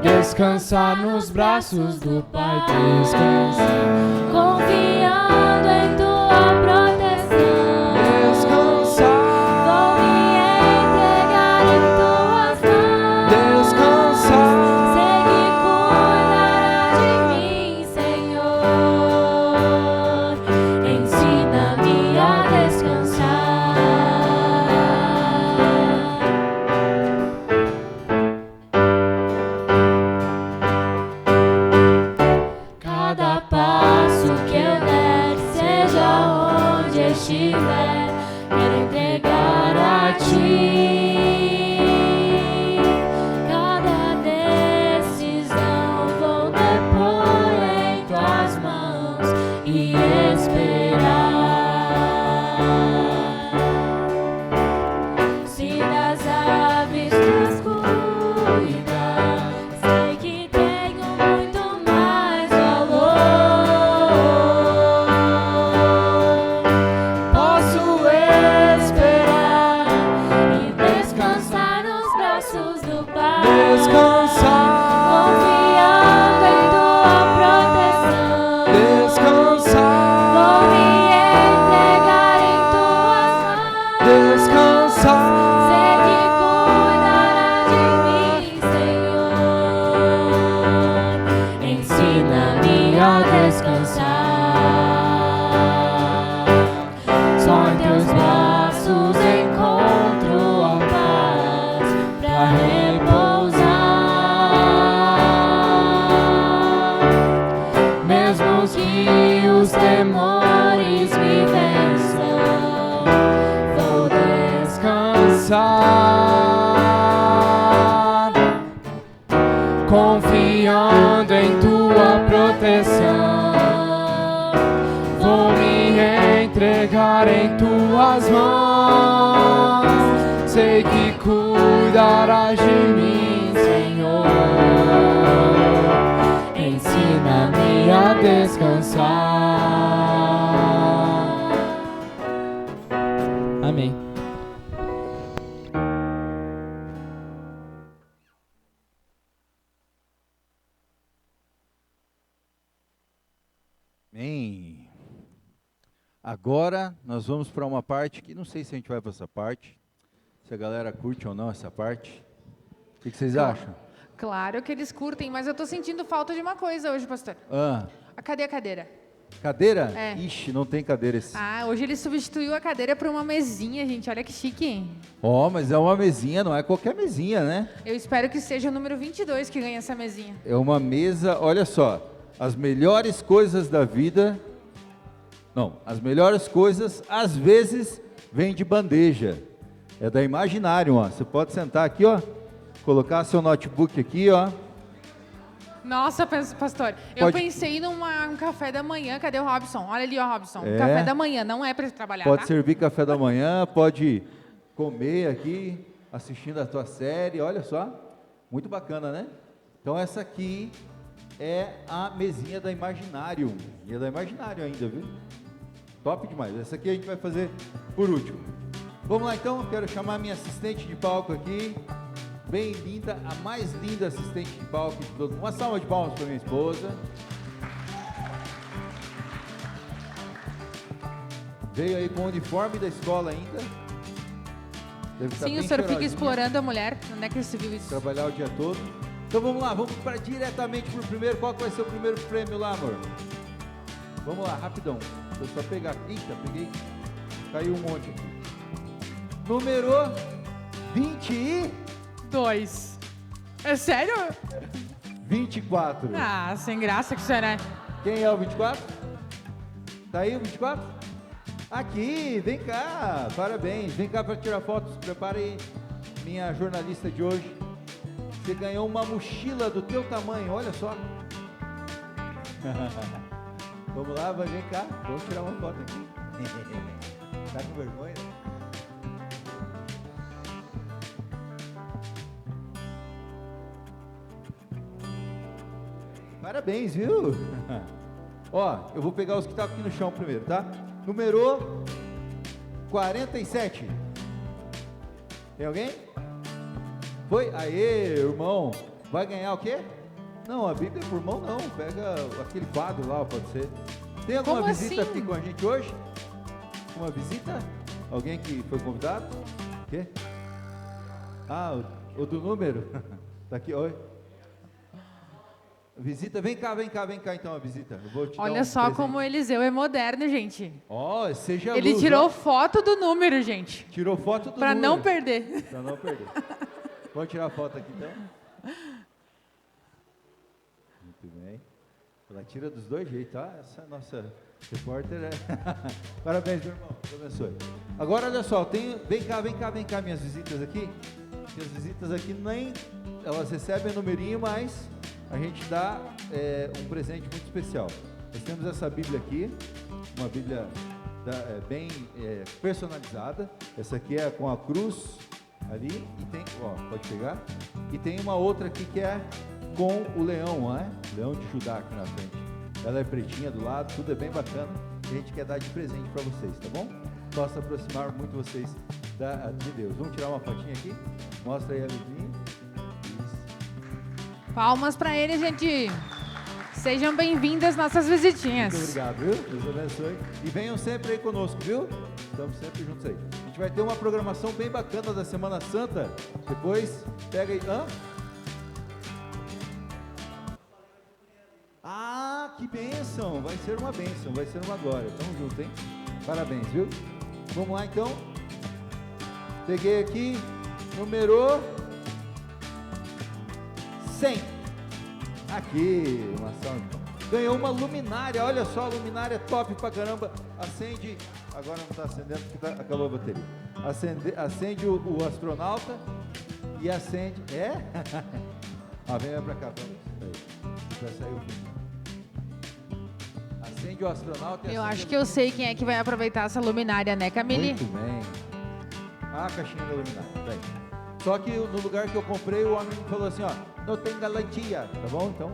Descansar nos braços do Pai, descansar, confiando em tua proteção. Descansar, vou me entregar em tuas mãos. Descansar, sei que cuidará de mim, Senhor. Ensina-me a descansar. Cada passo que eu der, seja onde descansar, confiando em tua proteção. Vou me entregar em tuas mãos, sei que cuidarás de mim, Senhor. Ensina-me a descansar. Amém. Amém. Agora nós vamos para uma parte que não sei se a gente vai para essa parte, se a galera curte ou não essa parte. O que vocês acham? Claro que eles curtem, mas eu tô sentindo falta de uma coisa hoje, pastor. Cadê a cadeira? Cadeira? É. Ixi, não tem cadeira esse. Hoje ele substituiu a cadeira por uma mesinha, gente. Olha que chique, hein? Mas é uma mesinha, não é qualquer mesinha, né? Eu espero que seja o número 22 que ganha essa mesinha. É uma mesa, olha só, as melhores coisas da vida, as melhores coisas às vezes vêm de bandeja. É da Imaginarium, ó. Você pode sentar aqui, ó, colocar seu notebook aqui, ó. Nossa, pastor, eu pensei num café da manhã. Cadê o Robson? Olha ali, ó, Robson. Café da manhã, não é para trabalhar, Pode servir café da manhã, pode comer aqui, assistindo a tua série, olha só. Muito bacana, né? Então essa aqui é a mesinha da Imaginarium. E é da Imaginarium ainda, viu? Top demais. Essa aqui a gente vai fazer por último. Vamos lá então, eu quero chamar minha assistente de palco aqui. Bem linda, a mais linda assistente de palco de todo mundo. Uma salva de palmas para minha esposa. Veio aí com o uniforme da escola ainda. Sim, o senhor fica explorando a mulher. Onde é que você viu isso? Trabalhar o dia todo. Então vamos lá, vamos diretamente para o primeiro. Qual que vai ser o primeiro prêmio lá, amor? Vamos lá, rapidão. Deixa eu só pegar. Eita, peguei. Caiu um monte aqui. Número 22. É sério? 24. Sem graça que o senhor é. Quem é o 24? Tá aí o 24? Aqui, vem cá, parabéns. Vem cá para tirar fotos. Prepara aí, minha jornalista de hoje. Você ganhou uma mochila do teu tamanho, olha só. Vamos lá, vem cá. Vamos tirar uma foto aqui. Tá com vergonha? Parabéns, viu? Ó, eu vou pegar os que estavam aqui no chão primeiro, tá? Número 47. Tem alguém? Foi? Aê, irmão. Vai ganhar o quê? Não, a Bíblia é por mão não. Pega aquele quadro lá, pode ser. Tem alguma visita aqui com a gente hoje? Uma visita? Alguém que foi convidado? O quê? O do número? Tá aqui, oi. Visita, vem cá então a visita. Eu vou te Olha só presente. Como o Eliseu é moderno, gente. Seja Ele luz, tirou foto do número, gente. Tirou foto do número. Para não perder. Para não perder. Vamos tirar a foto aqui então. Muito bem. Ela tira dos dois jeitos, tá? Essa nossa repórter é... Parabéns, meu irmão. Deus abençoe. Agora, olha só, vem cá, minhas visitas aqui. Minhas visitas aqui nem... Elas recebem o numerinho, mas... a gente dá um presente muito especial. Nós temos essa Bíblia aqui, uma Bíblia bem personalizada. Essa aqui é com a cruz ali, e tem, pode pegar. E tem uma outra aqui que é com o leão, né? Leão de Judá aqui na frente. Ela é pretinha do lado, tudo é bem bacana. E a gente quer dar de presente para vocês, tá bom? Posso aproximar muito vocês de Deus. Vamos tirar uma fotinha aqui? Mostra aí a livrinha. Palmas para ele, gente. Sejam bem-vindas nossas visitinhas. Muito obrigado, viu? Deus abençoe. E venham sempre aí conosco, viu? Estamos sempre juntos aí. A gente vai ter uma programação bem bacana da Semana Santa. Depois, pega aí. Que bênção! Vai ser uma bênção, vai ser uma glória. Tamo junto, hein? Parabéns, viu? Vamos lá, então. Peguei aqui, número 100. Aqui, uma salva. Ganhou uma luminária, olha só, a luminária top pra caramba. Acende, agora não está acendendo porque acabou a bateria. Acende o astronauta e acende. É? Vem pra cá. Já saiu. Acende o astronauta e Eu acho que eu sei quem é que vai aproveitar essa luminária, né, Camille? Muito bem. A caixinha da luminária. Bem. Só que no lugar que eu comprei, o homem falou assim, ó, não tem garantia, tá bom? Então.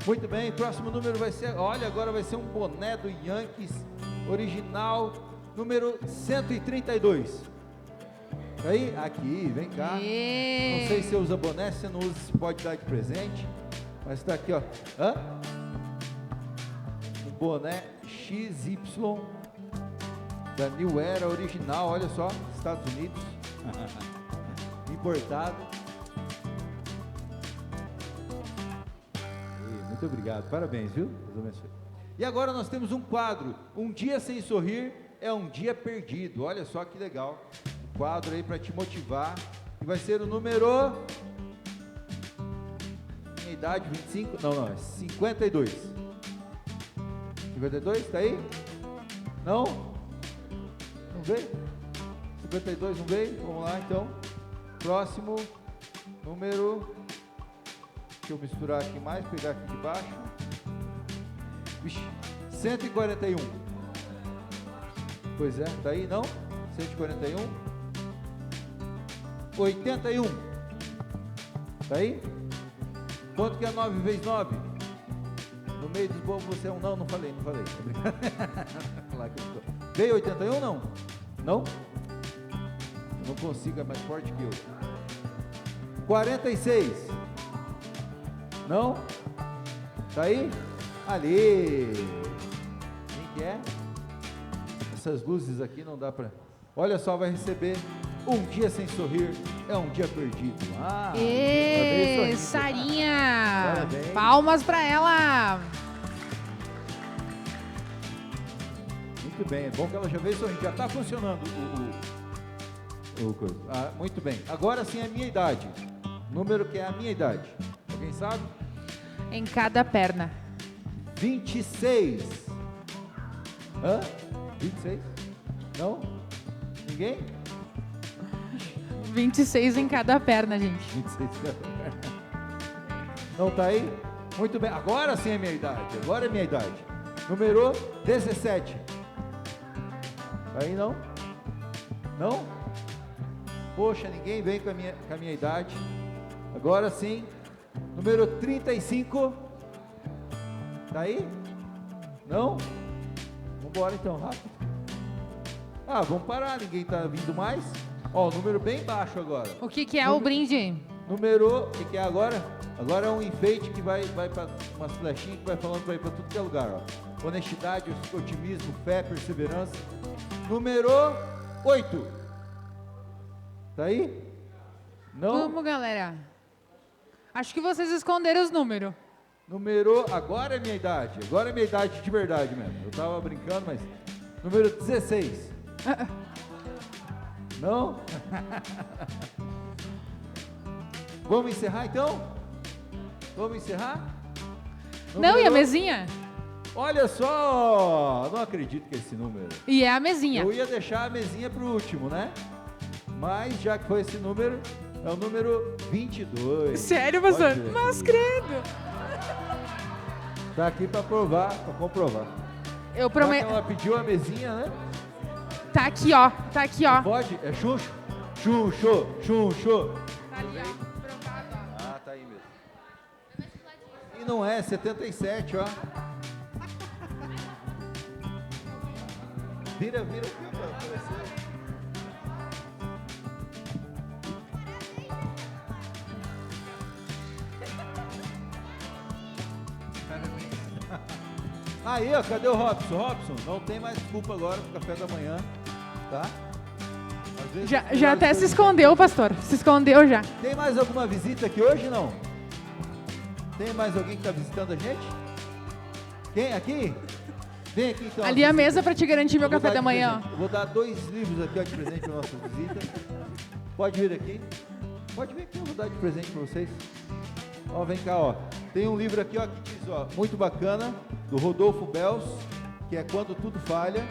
Muito bem, próximo número vai ser, olha, agora vai ser um boné do Yankees original, número 132. Aí, aqui, vem cá. Não sei se você usa boné, se você não usa, se pode dar de presente. Mas está aqui, ó. Um boné XY da New Era original, olha só, Estados Unidos. Importado. Muito obrigado, parabéns, viu? Deus abençoe. E agora nós temos um quadro, Um Dia Sem Sorrir é um Dia Perdido. Olha só que legal, um quadro aí para te motivar, que vai ser o número, minha idade, 25, não, é 52. 52, tá aí? Não? Não veio? 52 não veio? Vamos lá então, próximo número. Deixa eu misturar aqui mais, pegar aqui de baixo. Vixe, 141. Pois é, tá aí não? 141. 81. Tá aí? Quanto que é 9 vezes 9? No meio dos bobos você é um não falei. Veio 81 não? Não? Eu não consigo, é mais forte que eu. 46. Não? Tá aí? Ali. Quem que é? Essas luzes aqui não dá pra... Olha só, vai receber Um Dia Sem Sorrir é um Dia Perdido. Sarinha! Parabéns. Palmas pra ela! Muito bem, é bom que ela já veio sorrindo, já tá funcionando o coisa. Muito bem, agora sim é a minha idade. Número que é a minha idade. Alguém sabe? Em cada perna. 26. 26? Não? Ninguém? 26 em cada perna, gente. 26. Não tá aí? Muito bem, agora sim é minha idade. Agora é minha idade. Número 17. Tá aí não? Não? Poxa, ninguém vem com a minha idade. Agora sim. Número 35. Tá aí? Não? Vamos embora então, rápido. Vamos parar, ninguém tá vindo mais. Ó, número bem baixo agora. O que é o brinde? Número, o que é agora? Agora é um enfeite que vai para umas flechinhas que vai falando para ir para tudo que é lugar, ó. Honestidade, otimismo, fé, perseverança. Número 8. Tá aí? Não? Vamos, galera. Acho que vocês esconderam os números. Número, agora é minha idade. Agora é minha idade de verdade mesmo. Eu tava brincando, mas... Número 16. Não? Vamos encerrar então? Vamos encerrar? Não, e a mesinha? Olha só! Não acredito que é esse número. E é a mesinha. Eu ia deixar a mesinha pro último, né? Mas já que foi esse número, é o número 22. Sério, pastor? Mas credo. Tá aqui para provar, para comprovar. Eu prometo. Ela pediu a mesinha, né? Tá aqui, ó. Tá aqui, ó. Pode? É chuncho? Chuncho, chuncho. Tá ali, ó. Provado, ó. Tá aí mesmo. E não é, 77, ó. Vira aqui para aparecer. Aí, ó, cadê o Robson? Robson, não tem mais desculpa agora pro café da manhã, tá? Às vezes Já até se escondeu, pastor. Se escondeu já. Tem mais alguma visita aqui hoje, não? Tem mais alguém que está visitando a gente? Quem? Aqui? Vem aqui então. Ali a mesa para te garantir meu café da manhã. Eu vou dar 2 livros aqui ó, de presente para nossa visita. Pode vir aqui. Pode vir aqui, eu vou dar de presente para vocês. Ó, vem cá, ó. Tem um livro aqui, ó, que diz, ó, muito bacana, do Rodolfo Bells, que é Quando Tudo Falha,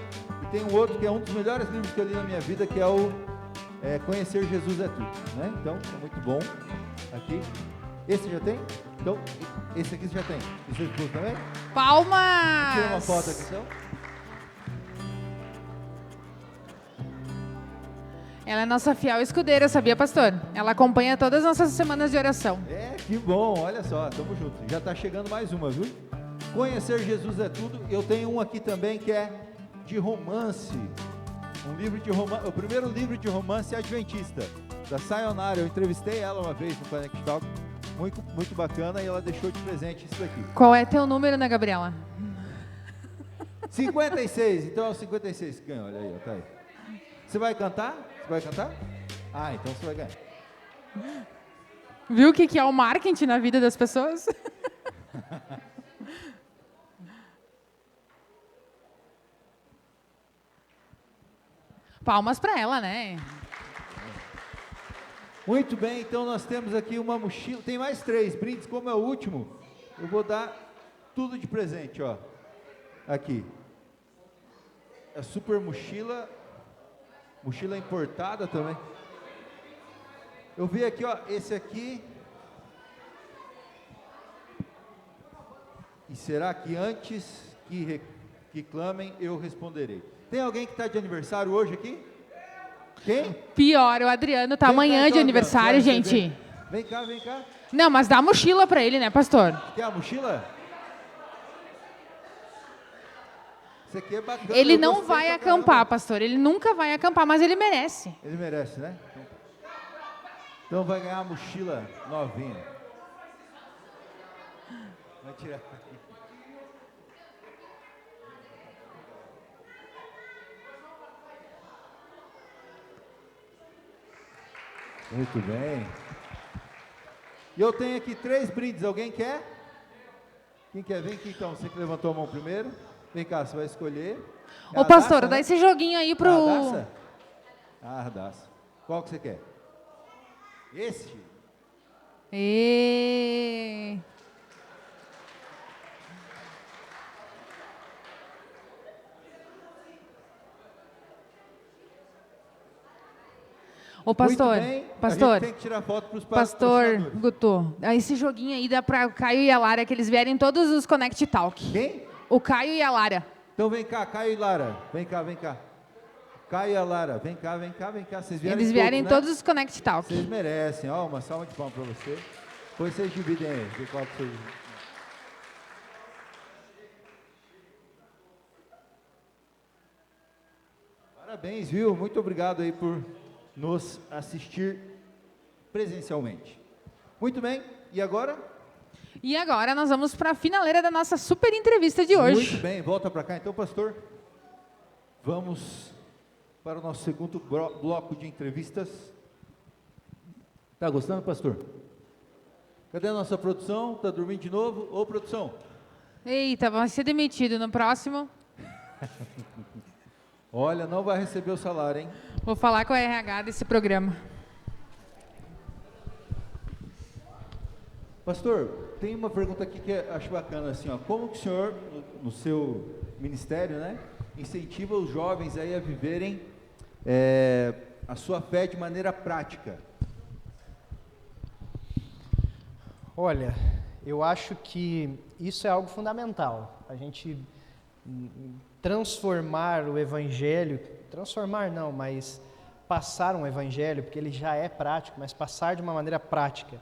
e tem um outro que é um dos melhores livros que eu li na minha vida, que é o Conhecer Jesus é Tudo, né? Então, é muito bom. Aqui. Esse já tem? Então, esse aqui você já tem. E seu esposo também? Palmas! Tira uma foto aqui, então. Ela é nossa fiel escudeira, sabia, pastor? Ela acompanha todas as nossas semanas de oração. Que bom, olha só, tamo junto. Já está chegando mais uma, viu? Conhecer Jesus é Tudo. Eu tenho um aqui também que é de romance. Um livro de romance, o primeiro livro de romance adventista, da Sayonara. Eu entrevistei ela uma vez no Connect Talk. Muito, muito bacana, e ela deixou de presente isso daqui. Qual é teu número, né, Gabriela? 56, então é o 56 que ganhou, olha aí, tá aí. Você vai cantar? Você vai cantar? Ah, então você vai ganhar. Viu o que é o marketing na vida das pessoas? Palmas para ela, né? Muito bem, então nós temos aqui uma mochila, tem mais 3 brindes, como é o último, eu vou dar tudo de presente, ó, aqui, é super mochila importada também, eu vi aqui, ó, esse aqui, e será que antes que clamem, eu responderei. Tem alguém que está de aniversário hoje aqui? Quem? Pior, o Adriano tá amanhã de aniversário, gente. Vem cá, vem cá. Não, mas dá a mochila pra ele, né, pastor? Quer a mochila? Isso aqui é bacana. Ele não vai acampar, pastor. Ele nunca vai acampar, mas ele merece. Ele merece, né? Então vai ganhar a mochila novinha. Vai tirar. Muito bem. E eu tenho aqui 3 brindes. Alguém quer? Quem quer? Vem aqui então. Você que levantou a mão primeiro. Vem cá, você vai escolher. Ô, pastor, dá esse joguinho aí pro... Ardassa. Qual que você quer? Esse? Ô, pastor, a gente tem que tirar foto para os pastor Guto, esse joguinho aí dá para o Caio e a Lara, que eles vierem todos os Connect Talk. Quem? O Caio e a Lara. Então vem cá, Caio e Lara, vem cá. Caio e a Lara, vem cá. Vocês vierem eles vierem todos, né? todos os Connect Talk. Vocês merecem, ó, uma salva de palmas para você. Depois vocês dividem aí, de qual que vocês... Parabéns, viu? Muito obrigado aí por nos assistir presencialmente. Muito bem, e agora? E agora nós vamos para a finaleira da nossa super entrevista de hoje. Muito bem, volta para cá então, pastor. Vamos para o nosso segundo bloco de entrevistas. Tá gostando, pastor? Cadê a nossa produção? Tá dormindo de novo? Ô, produção. Eita, vai ser demitido no próximo. Olha, não vai receber o salário, hein? Vou falar com a RH desse programa. Pastor, tem uma pergunta aqui que eu acho bacana, assim, ó, como que o senhor, no seu ministério, né, incentiva os jovens aí a viverem a sua fé de maneira prática? Olha, eu acho que isso é algo fundamental, a gente transformar o evangelho, mas passar um evangelho, porque ele já é prático, mas passar de uma maneira prática.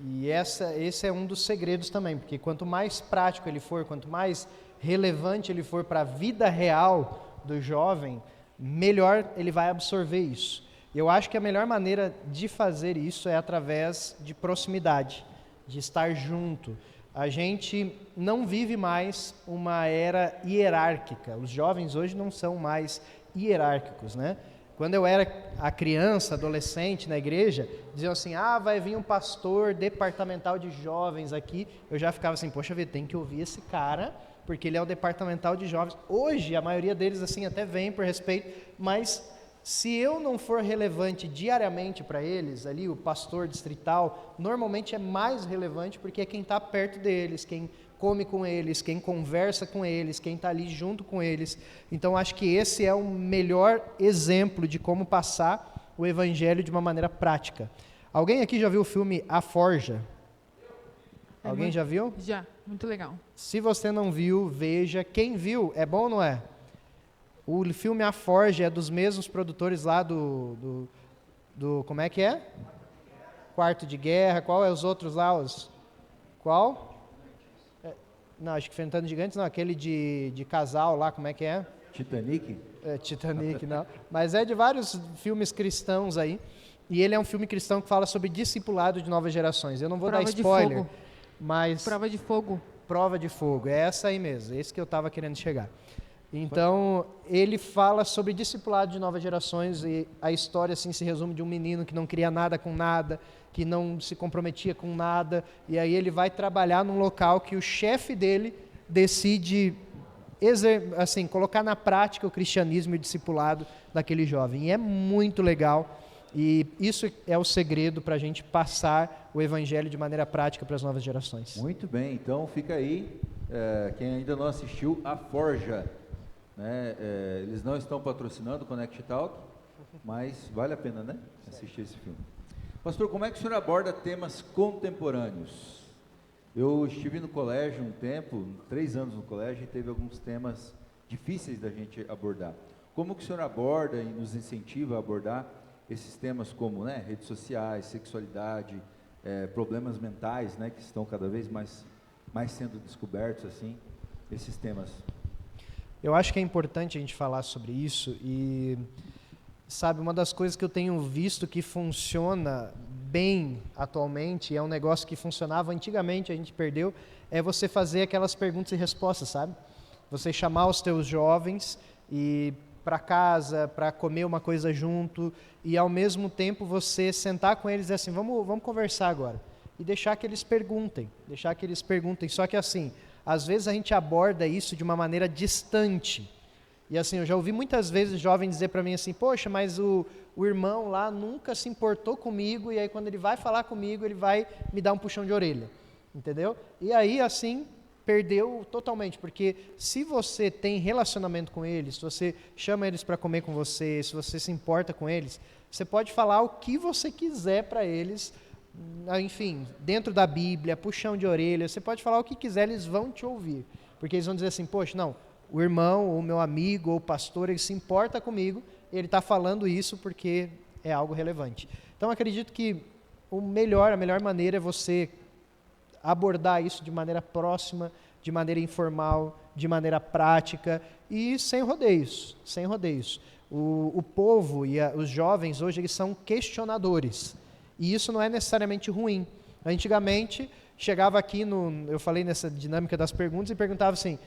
E esse é um dos segredos também, porque quanto mais prático ele for, quanto mais relevante ele for para a vida real do jovem, melhor ele vai absorver isso. Eu acho que a melhor maneira de fazer isso é através de proximidade, de estar junto. A gente não vive mais uma era hierárquica. Os jovens hoje não são mais hierárquicos, né? Quando eu era a criança, adolescente na igreja, diziam assim, vai vir um pastor departamental de jovens aqui. Eu já ficava assim, poxa vida, tem que ouvir esse cara, porque ele é o departamental de jovens. Hoje, a maioria deles assim até vem por respeito, mas se eu não for relevante diariamente para eles, ali o pastor distrital, normalmente é mais relevante porque é quem está perto deles, quem come com eles, quem conversa com eles, quem está ali junto com eles. Então, acho que esse é o melhor exemplo de como passar o Evangelho de uma maneira prática. Alguém aqui já viu o filme A Forja? Alguém já viu? Já, muito legal. Se você não viu, veja. Quem viu, é bom ou não é? O filme A Forja é dos mesmos produtores lá do como é que é? Quarto de Guerra. Qual é os outros lá? Qual? Não, acho que Enfrentando Gigantes não. Aquele de casal lá, como é que é? Titanic? Titanic, não. Mas é de vários filmes cristãos aí. E ele é um filme cristão que fala sobre discipulado de novas gerações. Eu não vou dar spoiler, mas... Prova de fogo. Prova de fogo, é essa aí mesmo, esse que eu estava querendo chegar. Então, ele fala sobre discipulado de novas gerações e a história assim se resume de um menino que não queria nada com nada, que não se comprometia com nada, e aí ele vai trabalhar num local que o chefe dele decide assim, colocar na prática o cristianismo e o discipulado daquele jovem. E é muito legal. E isso é o segredo para a gente passar o Evangelho de maneira prática para as novas gerações. Muito bem, então fica aí, quem ainda não assistiu, A Forja, né? Eles não estão patrocinando o Connect Talk, mas vale a pena, né, assistir esse filme. Pastor, como é que o senhor aborda temas contemporâneos? Eu estive no colégio um tempo, 3 anos no colégio, e teve alguns temas difíceis da gente abordar. Como que o senhor aborda e nos incentiva a abordar esses temas como, né, redes sociais, sexualidade, problemas mentais, né, que estão cada vez mais sendo descobertos, assim, esses temas? Eu acho que é importante a gente falar sobre isso e, sabe, uma das coisas que eu tenho visto que funciona bem atualmente, é um negócio que funcionava antigamente, a gente perdeu, é você fazer aquelas perguntas e respostas, sabe? Você chamar os teus jovens e para casa, para comer uma coisa junto, e ao mesmo tempo você sentar com eles e dizer assim, vamos conversar agora, e deixar que eles perguntem, só que assim, às vezes a gente aborda isso de uma maneira distante, e assim, eu já ouvi muitas vezes jovens dizer para mim assim, poxa, mas o irmão lá nunca se importou comigo, e aí quando ele vai falar comigo, ele vai me dar um puxão de orelha, entendeu? E aí assim, perdeu totalmente, porque se você tem relacionamento com eles, se você chama eles para comer com você, se você se importa com eles, você pode falar o que você quiser para eles, enfim, dentro da Bíblia, puxão de orelha, você pode falar o que quiser, eles vão te ouvir, porque eles vão dizer assim, poxa, não, o irmão, ou o meu amigo, ou o pastor, ele se importa comigo, ele está falando isso porque é algo relevante. Então, acredito que a melhor maneira é você abordar isso de maneira próxima, de maneira informal, de maneira prática e sem rodeios. O povo e os jovens hoje, eles são questionadores, e isso não é necessariamente ruim. Antigamente, chegava aqui, eu falei nessa dinâmica das perguntas, e perguntava assim,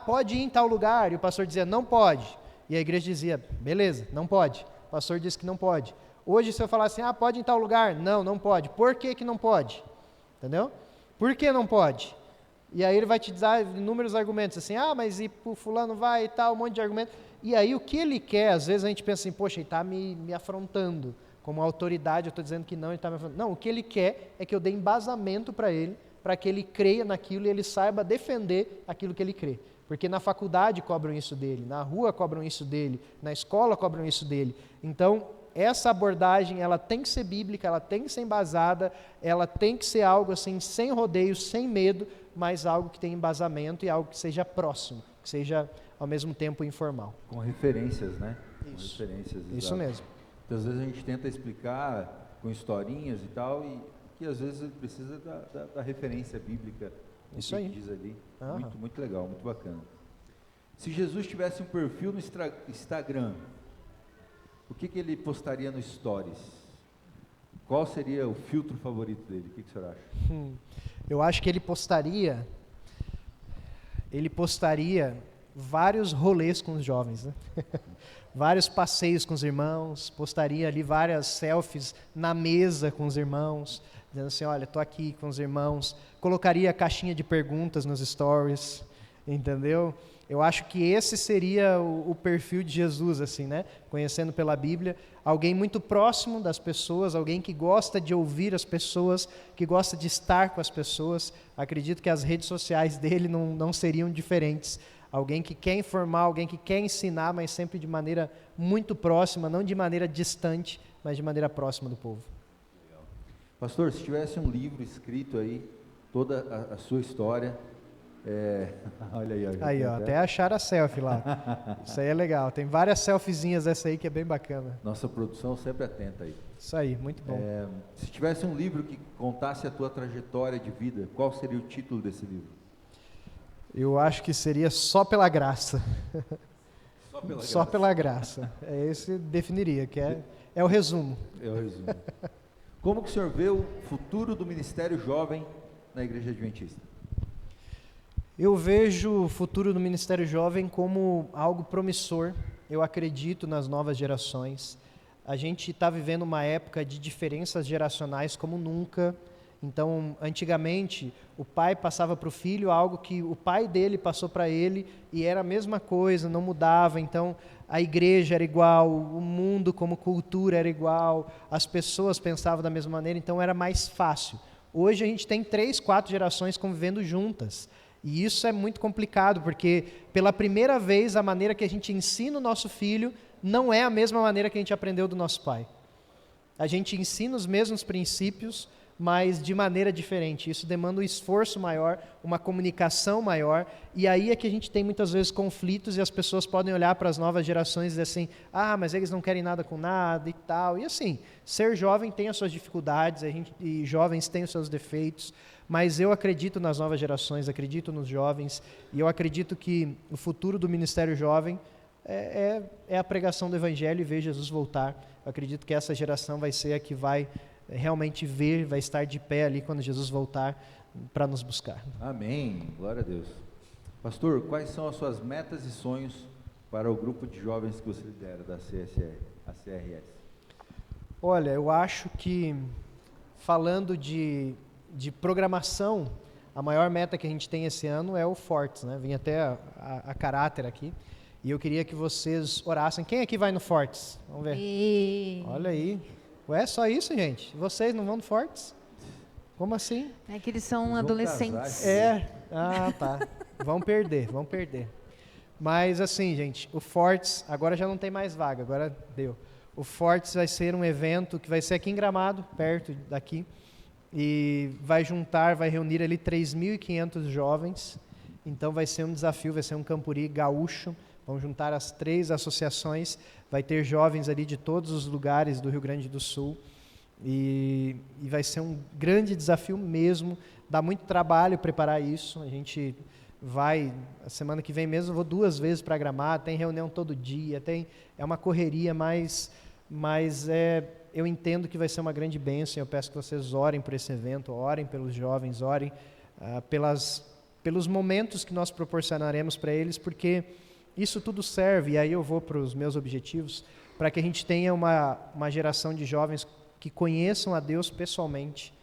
pode ir em tal lugar? E o pastor dizia, não pode. E a igreja dizia, beleza, não pode. O pastor disse que não pode. Hoje, se eu falar assim, pode ir em tal lugar? Não pode. Por que não pode? Entendeu? Por que não pode? E aí ele vai te dar inúmeros argumentos, assim, mas e o fulano vai e tal, um monte de argumentos. E aí o que ele quer, às vezes a gente pensa assim, poxa, ele está me afrontando. Como autoridade, eu estou dizendo que não, ele está me afrontando. Não, o que ele quer é que eu dê embasamento para ele, para que ele creia naquilo e ele saiba defender aquilo que ele crê. Porque na faculdade cobram isso dele, na rua cobram isso dele, na escola cobram isso dele. Então, essa abordagem, ela tem que ser bíblica, ela tem que ser embasada, ela tem que ser algo assim, sem rodeios, sem medo, mas algo que tenha embasamento e algo que seja próximo, que seja ao mesmo tempo informal. Com referências, né? Isso. Com referências, isso mesmo. Então, às vezes a gente tenta explicar com historinhas e tal, e que às vezes precisa da referência bíblica. Isso aí. Que diz ali. Muito legal, muito bacana. Se Jesus tivesse um perfil no Instagram, o que ele postaria no Stories? Qual seria o filtro favorito dele? O que o senhor acha? Eu acho que ele postaria vários rolês com os jovens, né? Vários passeios com os irmãos, postaria ali várias selfies na mesa com os irmãos, dizendo assim, olha, estou aqui com os irmãos, colocaria a caixinha de perguntas nos stories, entendeu? Eu acho que esse seria o perfil de Jesus, assim, né? Conhecendo pela Bíblia, alguém muito próximo das pessoas, alguém que gosta de ouvir as pessoas, que gosta de estar com as pessoas. Acredito que as redes sociais dele não seriam diferentes. Alguém que quer informar, alguém que quer ensinar, mas sempre de maneira muito próxima, não de maneira distante, mas de maneira próxima do povo. Legal. Pastor, se tivesse um livro escrito aí, toda a sua história, olha aí. Aí, ó, até acharam a selfie lá. Isso aí é legal. Tem várias selfiezinhas essa aí que é bem bacana. Nossa produção sempre atenta aí. Isso aí, muito bom. Se tivesse um livro que contasse a tua trajetória de vida, qual seria o título desse livro? Eu acho que seria Só pela Graça. Só pela Só graça. pela graça. É esse definiria, que é o resumo. É o resumo. Como que o senhor vê o futuro do Ministério Jovem na Igreja Adventista? Eu vejo o futuro do Ministério Jovem como algo promissor. Eu acredito nas novas gerações. A gente está vivendo uma época de diferenças geracionais como nunca. Então, antigamente, o pai passava para o filho algo que o pai dele passou para ele e era a mesma coisa, não mudava. Então, a igreja era igual, o mundo como cultura era igual, as pessoas pensavam da mesma maneira, então era mais fácil. Hoje a gente tem 3, 4 gerações convivendo juntas. E isso é muito complicado, porque pela primeira vez a maneira que a gente ensina o nosso filho não é a mesma maneira que a gente aprendeu do nosso pai. A gente ensina os mesmos princípios, mas de maneira diferente. Isso demanda um esforço maior, uma comunicação maior, e aí é que a gente tem muitas vezes conflitos e as pessoas podem olhar para as novas gerações e dizer assim, mas eles não querem nada com nada e tal. E assim, ser jovem tem as suas dificuldades, e jovens têm os seus defeitos, mas eu acredito nas novas gerações, acredito nos jovens, e eu acredito que o futuro do Ministério Jovem é a pregação do Evangelho e ver Jesus voltar. Eu acredito que essa geração vai ser a que vai realmente ver, vai estar de pé ali quando Jesus voltar para nos buscar. Amém, glória a Deus. Pastor, quais são as suas metas e sonhos para o grupo de jovens que você lidera da CRS? Olha, eu acho que falando de programação, a maior meta que a gente tem esse ano é o Fortes, né? Vim até a caráter aqui, e eu queria que vocês orassem. Quem aqui vai no Fortes? Vamos ver. Olha aí. Ué, só isso, gente? Vocês não vão no Fortes? Como assim? É que eles são Eles vão adolescentes. casar, Tá. Vão perder. Mas assim, gente, o Fortes, agora já não tem mais vaga, agora deu. O Fortes vai ser um evento que vai ser aqui em Gramado, perto daqui, e vai reunir ali 3.500 jovens. Então vai ser um desafio, vai ser um campuri gaúcho. Vão juntar as 3 associações, vai ter jovens ali de todos os lugares do Rio Grande do Sul, e vai ser um grande desafio mesmo, dá muito trabalho preparar isso. A gente vai, a semana que vem mesmo, eu vou 2 vezes para Gramado, tem reunião todo dia, é uma correria, mas eu entendo que vai ser uma grande bênção. Eu peço que vocês orem por esse evento, orem pelos jovens, orem pelos momentos que nós proporcionaremos para eles, porque isso tudo serve, e aí eu vou para os meus objetivos, para que a gente tenha uma geração de jovens que conheçam a Deus pessoalmente,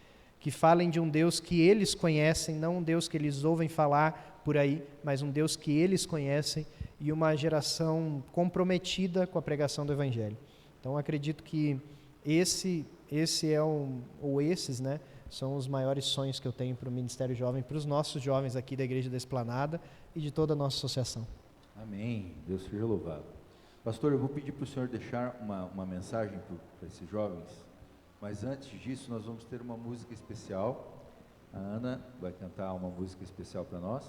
que falem de um Deus que eles conhecem, não um Deus que eles ouvem falar por aí, mas um Deus que eles conhecem, e uma geração comprometida com a pregação do Evangelho. Então, acredito que esse é ou esses, né, são os maiores sonhos que eu tenho para o Ministério Jovem, para os nossos jovens aqui da Igreja da Esplanada e de toda a nossa associação. Amém, Deus seja louvado. Pastor, eu vou pedir para o senhor deixar uma mensagem para esses jovens, mas antes disso nós vamos ter uma música especial. A Ana vai cantar uma música especial para nós,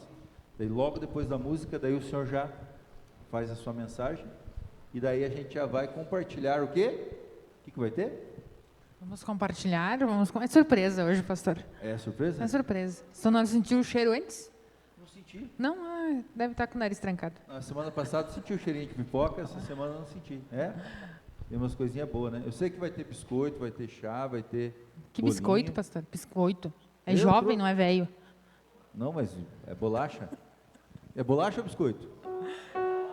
daí logo depois da música, daí o senhor já faz a sua mensagem, e daí a gente já vai compartilhar o quê? O que vai ter? Vamos compartilhar, é surpresa hoje, pastor. É surpresa? É surpresa. Você não sentiu o cheiro antes? Não senti. Não, deve estar com o nariz trancado. Na semana passada senti o cheirinho de pipoca, essa semana não senti. Tem umas coisinhas boas, né? Eu sei que vai ter biscoito, vai ter chá, vai ter Que bolinho. biscoito, pastor? Biscoito. É Eu jovem, trouxe. não é velho. Não, mas é bolacha. É bolacha ou biscoito?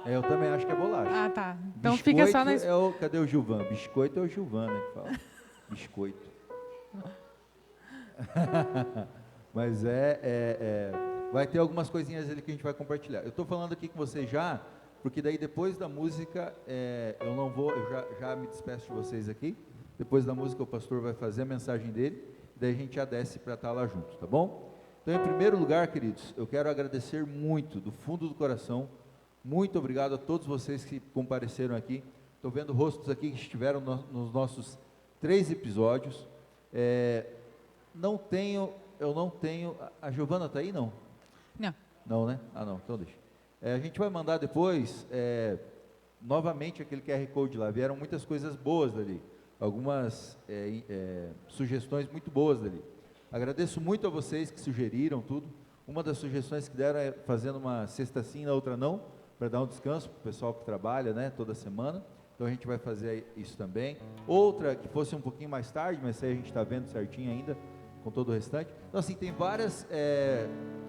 Eu também acho que é bolacha. Ah, tá. Então Biscoito fica só na... cadê o Gilvan? Biscoito é o Gilvan, né, que fala. Biscoito. Mas vai ter algumas coisinhas ali que a gente vai compartilhar. Eu estou falando aqui com vocês já, porque daí depois da música, eu já me despeço de vocês aqui. Depois da música o pastor vai fazer a mensagem dele, daí a gente já desce para estar lá junto, tá bom? Então, em primeiro lugar, queridos, eu quero agradecer muito, do fundo do coração, muito obrigado a todos vocês que compareceram aqui. Estou vendo rostos aqui que estiveram nos nossos 3 episódios. Eu não tenho, a Giovana está aí, não? Não. Não, né? Ah, não, então deixa. A gente vai mandar depois, novamente, aquele QR Code lá. Vieram muitas coisas boas dali, algumas sugestões muito boas dali. Agradeço muito a vocês que sugeriram tudo. Uma das sugestões que deram é fazendo uma sexta sim, na outra não, para dar um descanso para o pessoal que trabalha, né, toda semana. Então a gente vai fazer isso também. Outra que fosse um pouquinho mais tarde, mas aí a gente está vendo certinho ainda, com todo o restante. Então assim, tem várias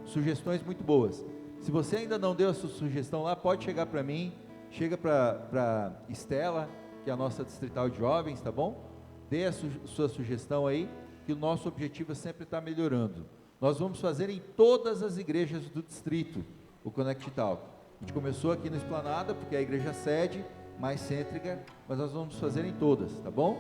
sugestões muito boas. Se você ainda não deu a sua sugestão lá, pode chegar para mim, chega para Estela, que é a nossa distrital de jovens, tá bom? Dê a sua sugestão aí, que o nosso objetivo é sempre estar melhorando. Nós vamos fazer em todas as igrejas do distrito o Connect Talk. A gente começou aqui no Esplanada, porque é a igreja sede, mais cêntrica, mas nós vamos fazer em todas, tá bom?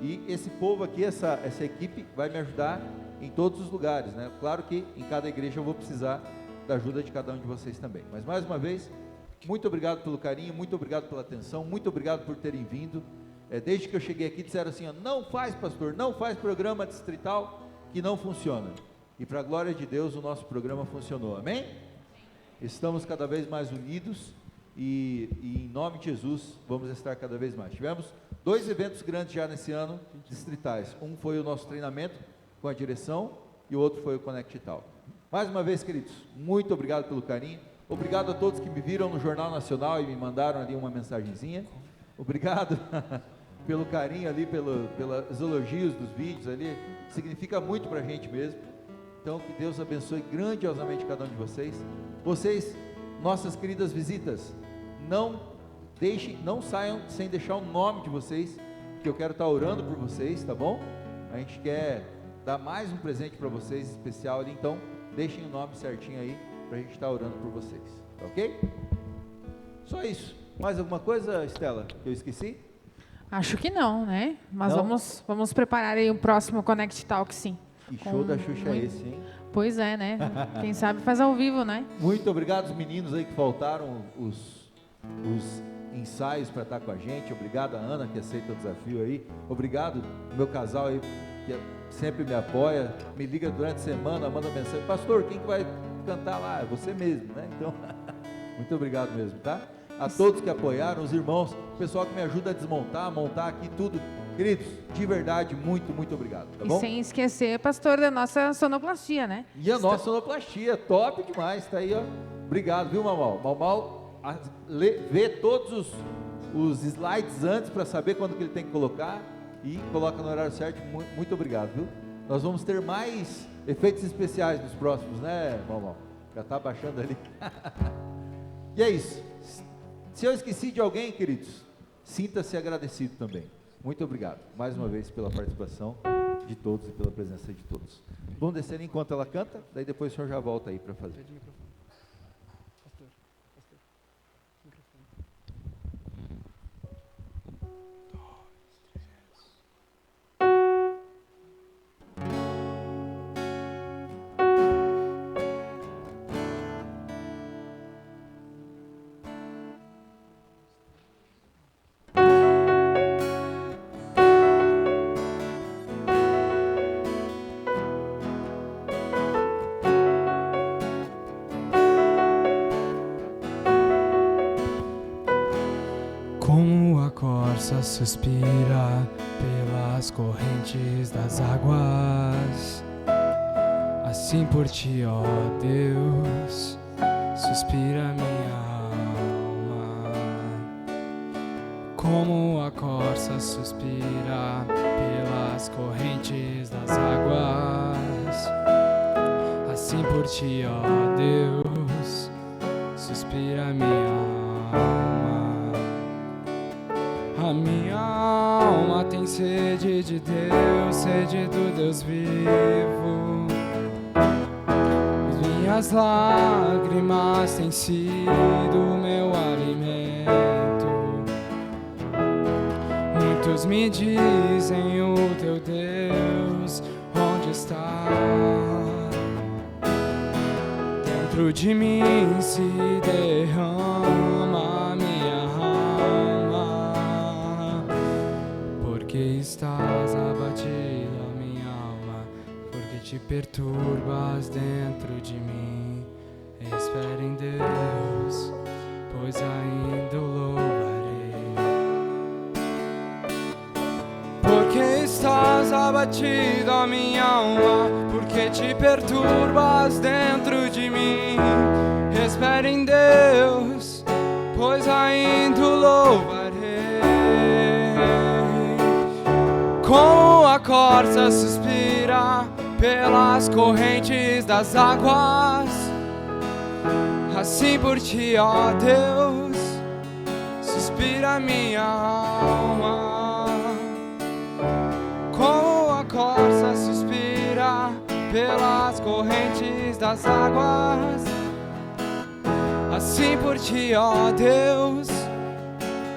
E esse povo aqui, essa equipe vai me ajudar em todos os lugares, né? Claro que em cada igreja eu vou precisar da ajuda de cada um de vocês também. Mas mais uma vez, muito obrigado pelo carinho, muito obrigado pela atenção, muito obrigado por terem vindo. Desde que eu cheguei aqui disseram assim, não faz, pastor, não faz programa distrital que não funciona. E para a glória de Deus o nosso programa funcionou, amém? Estamos cada vez mais unidos e em nome de Jesus vamos estar cada vez mais. Tivemos 2 eventos grandes já nesse ano, distritais. Um foi o nosso treinamento com a direção e o outro foi o Connect Talk. Mais uma vez, queridos, muito obrigado pelo carinho. Obrigado a todos que me viram no Jornal Nacional e me mandaram ali uma mensagenzinha. Obrigado pelo carinho ali, pelos elogios dos vídeos ali. Significa muito para a gente mesmo. Então, que Deus abençoe grandiosamente cada um de vocês. Vocês, nossas queridas visitas, não saiam sem deixar o nome de vocês, que eu quero estar orando por vocês, tá bom? A gente quer dar mais um presente para vocês especial ali, então deixem o nome certinho aí, para a gente estar orando por vocês, tá ok? Só isso. Mais alguma coisa, Estela, que eu esqueci? Acho que não, né? Mas Não? vamos preparar aí o próximo Connect Talk, sim. Que show da Xuxa é esse, hein? Pois é, né? Quem sabe faz ao vivo, né? Muito obrigado aos meninos aí que faltaram, os ensaios para estar com a gente. Obrigado a Ana que aceita o desafio aí. Obrigado meu casal aí que sempre me apoia, me liga durante a semana, manda mensagem, pastor, quem que vai cantar lá? É você mesmo, né? Então, muito obrigado mesmo, tá? A todos que apoiaram, os irmãos, o pessoal que me ajuda a desmontar, montar aqui tudo. Queridos, de verdade, muito, muito obrigado, tá bom? E sem esquecer, pastor, da nossa sonoplastia, né? E a nossa sonoplastia, top demais, tá aí, ó. Obrigado, viu, Mamal? Mamal vê todos os slides antes para saber quando que ele tem que colocar e coloca no horário certo. Muito obrigado, viu? Nós vamos ter mais efeitos especiais nos próximos, né, Mamal? Já tá baixando ali. E é isso. Se eu esqueci de alguém, queridos, sinta-se agradecido também. Muito obrigado, mais uma vez, pela participação de todos e pela presença de todos. Vamos descer enquanto ela canta, daí depois o senhor já volta aí para fazer. Como a corça suspira pelas correntes das águas, assim por ti, ó Deus, suspira minha alma. Como a corça suspira pelas correntes das águas, assim por ti, ó Deus, suspira minha alma. A minha alma tem sede de Deus, sede do Deus vivo. minhas lágrimas têm sido meu alimento. Muitos me dizem: o teu Deus onde está? Dentro de mim se derrama a minha alma. Porque estás abatido, a minha alma? Porque te perturbas dentro de mim. Espera em Deus, pois ainda o louvarei. Porque estás abatido, a minha alma? Porque te perturbas dentro de mim. Espera em Deus, pois ainda o louvarei. Como a corça suspira pelas correntes das águas, assim por ti, ó Deus, suspira minha alma. Como a corça suspira pelas correntes das águas, assim por ti, ó Deus,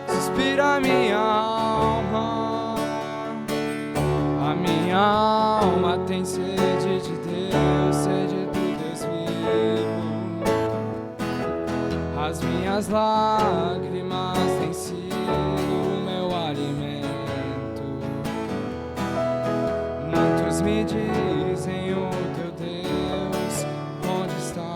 suspira minha alma. A minha alma tem sede de Deus, sede do Deus vivo. As minhas lágrimas têm sido o meu alimento. Muitos me dizem: o teu Deus onde está?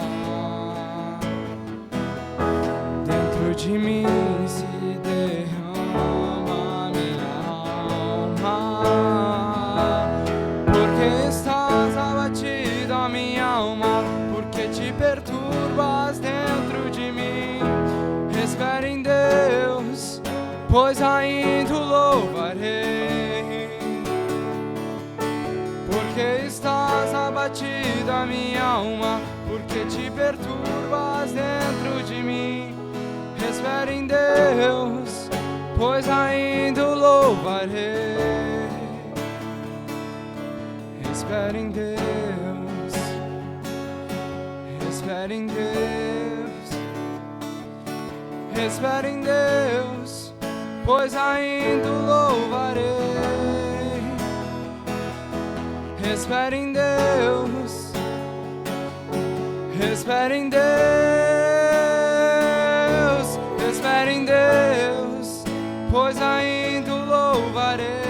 Dentro de mim se derrama a minha alma. Porque estás abatido, a minha alma? Porque te perturbas dentro de mim. Espera em Deus, pois ainda o louvarei. Porque estás abatido, a minha alma? Porque te perturbas dentro de mim. Espera em Deus, pois ainda o louvarei. Espera em Deus, espera em Deus, espera em Deus, pois ainda o louvarei. Espera em Deus, espera em Deus, espera em Deus, pois ainda o louvarei.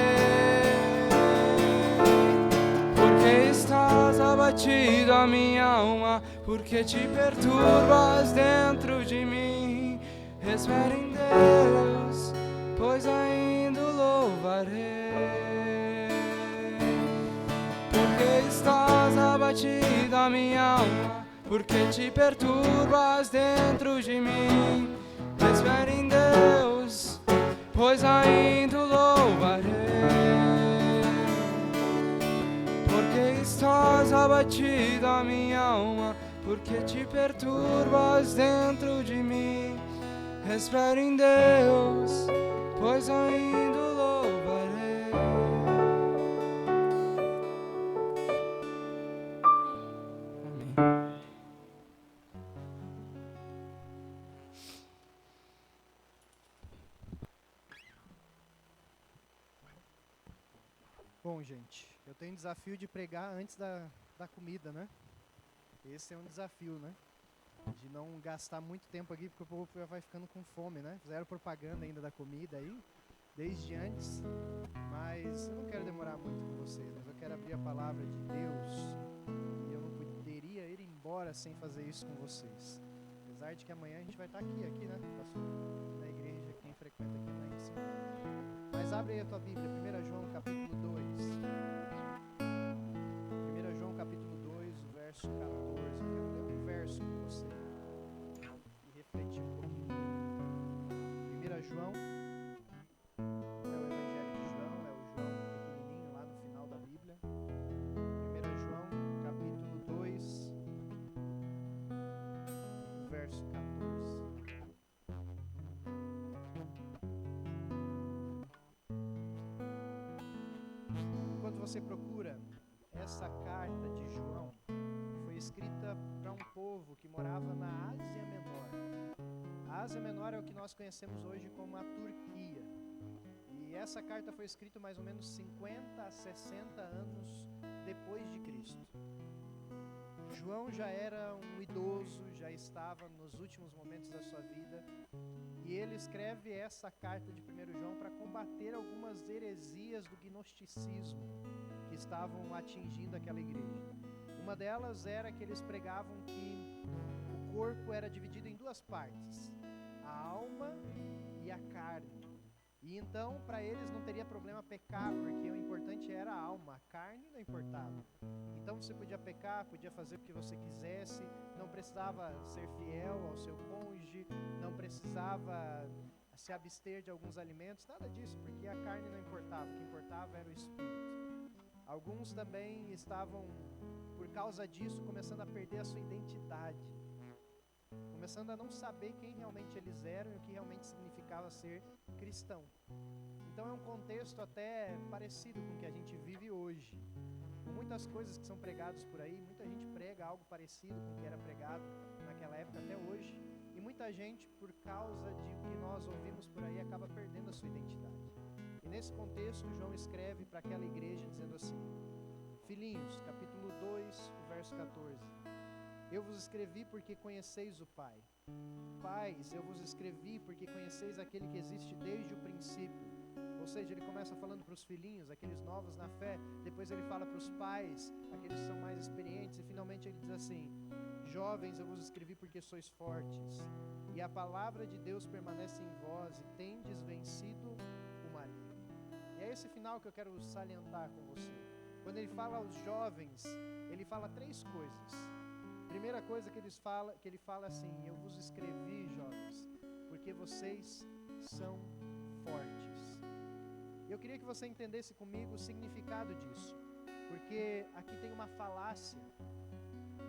Porque estás abatido, a minha alma? Porque te perturbas dentro de mim. Espera em Deus, pois ainda o louvarei. Porque estás abatido, a minha alma? Porque te perturbas dentro de mim. Espera em Deus, pois ainda o louvarei. Porque estás abatido, a minha alma? Porque te perturbas dentro de mim. Espera em Deus, pois ainda o louvarei. Amém. Bom, gente, eu tenho o desafio de pregar antes da comida, né? Esse é um desafio, né? De não gastar muito tempo aqui, porque o povo já vai ficando com fome, né? Fizeram propaganda ainda da comida aí, desde antes. Mas eu não quero demorar muito com vocês, mas eu quero abrir a palavra de Deus. E eu não poderia ir embora sem fazer isso com vocês. Apesar de que amanhã a gente vai estar aqui, né? Na igreja, quem frequenta aqui lá em cima. Mas abre aí a tua Bíblia, 1 João capítulo 2. 1 João capítulo 2, o verso 14. Eu quero ler um verso com você e refletir um pouquinho. 1 João, não é o Evangelho de João, é o João pequenininho lá no final da Bíblia. 1 João capítulo 2, verso 14. Enquanto você procura, essa carta de João foi escrita para um povo que morava na Ásia Menor. A Ásia Menor é o que nós conhecemos hoje como a Turquia. E essa carta foi escrita mais ou menos 50 a 60 anos depois de Cristo. João já era um idoso, já estava nos últimos momentos da sua vida, e ele escreve essa carta de 1 João para combater algumas heresias do gnosticismo que estavam atingindo aquela igreja. Uma delas era que eles pregavam que o corpo era dividido em duas partes, a alma e a carne. E então, para eles não teria problema pecar, porque o importante era a alma, a carne não importava. Então você podia pecar, podia fazer o que você quisesse, não precisava ser fiel ao seu cônjuge, não precisava se abster de alguns alimentos, nada disso, porque a carne não importava, o que importava era o espírito. Alguns também estavam, por causa disso, começando a perder a sua identidade, começando a não saber quem realmente eles eram e o que realmente significava ser cristão. Então é um contexto até parecido com o que a gente vive hoje. Com muitas coisas que são pregadas por aí, muita gente prega algo parecido com o que era pregado naquela época até hoje, e muita gente, por causa de o que nós ouvimos por aí, acaba perdendo a sua identidade. E nesse contexto, João escreve para aquela igreja dizendo assim: Filhinhos, capítulo 2, verso 14: Eu vos escrevi porque conheceis o Pai. Pais, eu vos escrevi porque conheceis aquele que existe desde o princípio. Ou seja, ele começa falando para os filhinhos, aqueles novos na fé, depois ele fala para os pais, aqueles que são mais experientes, e finalmente ele diz assim: Jovens, eu vos escrevi porque sois fortes, e a palavra de Deus permanece em vós, e tendes vencido o maligno. E é esse final que eu quero salientar com você. Quando ele fala aos jovens, ele fala três coisas. Primeira coisa que ele fala assim: eu vos escrevi, jovens, porque vocês são fortes. Eu queria que você entendesse comigo o significado disso, porque aqui tem uma falácia,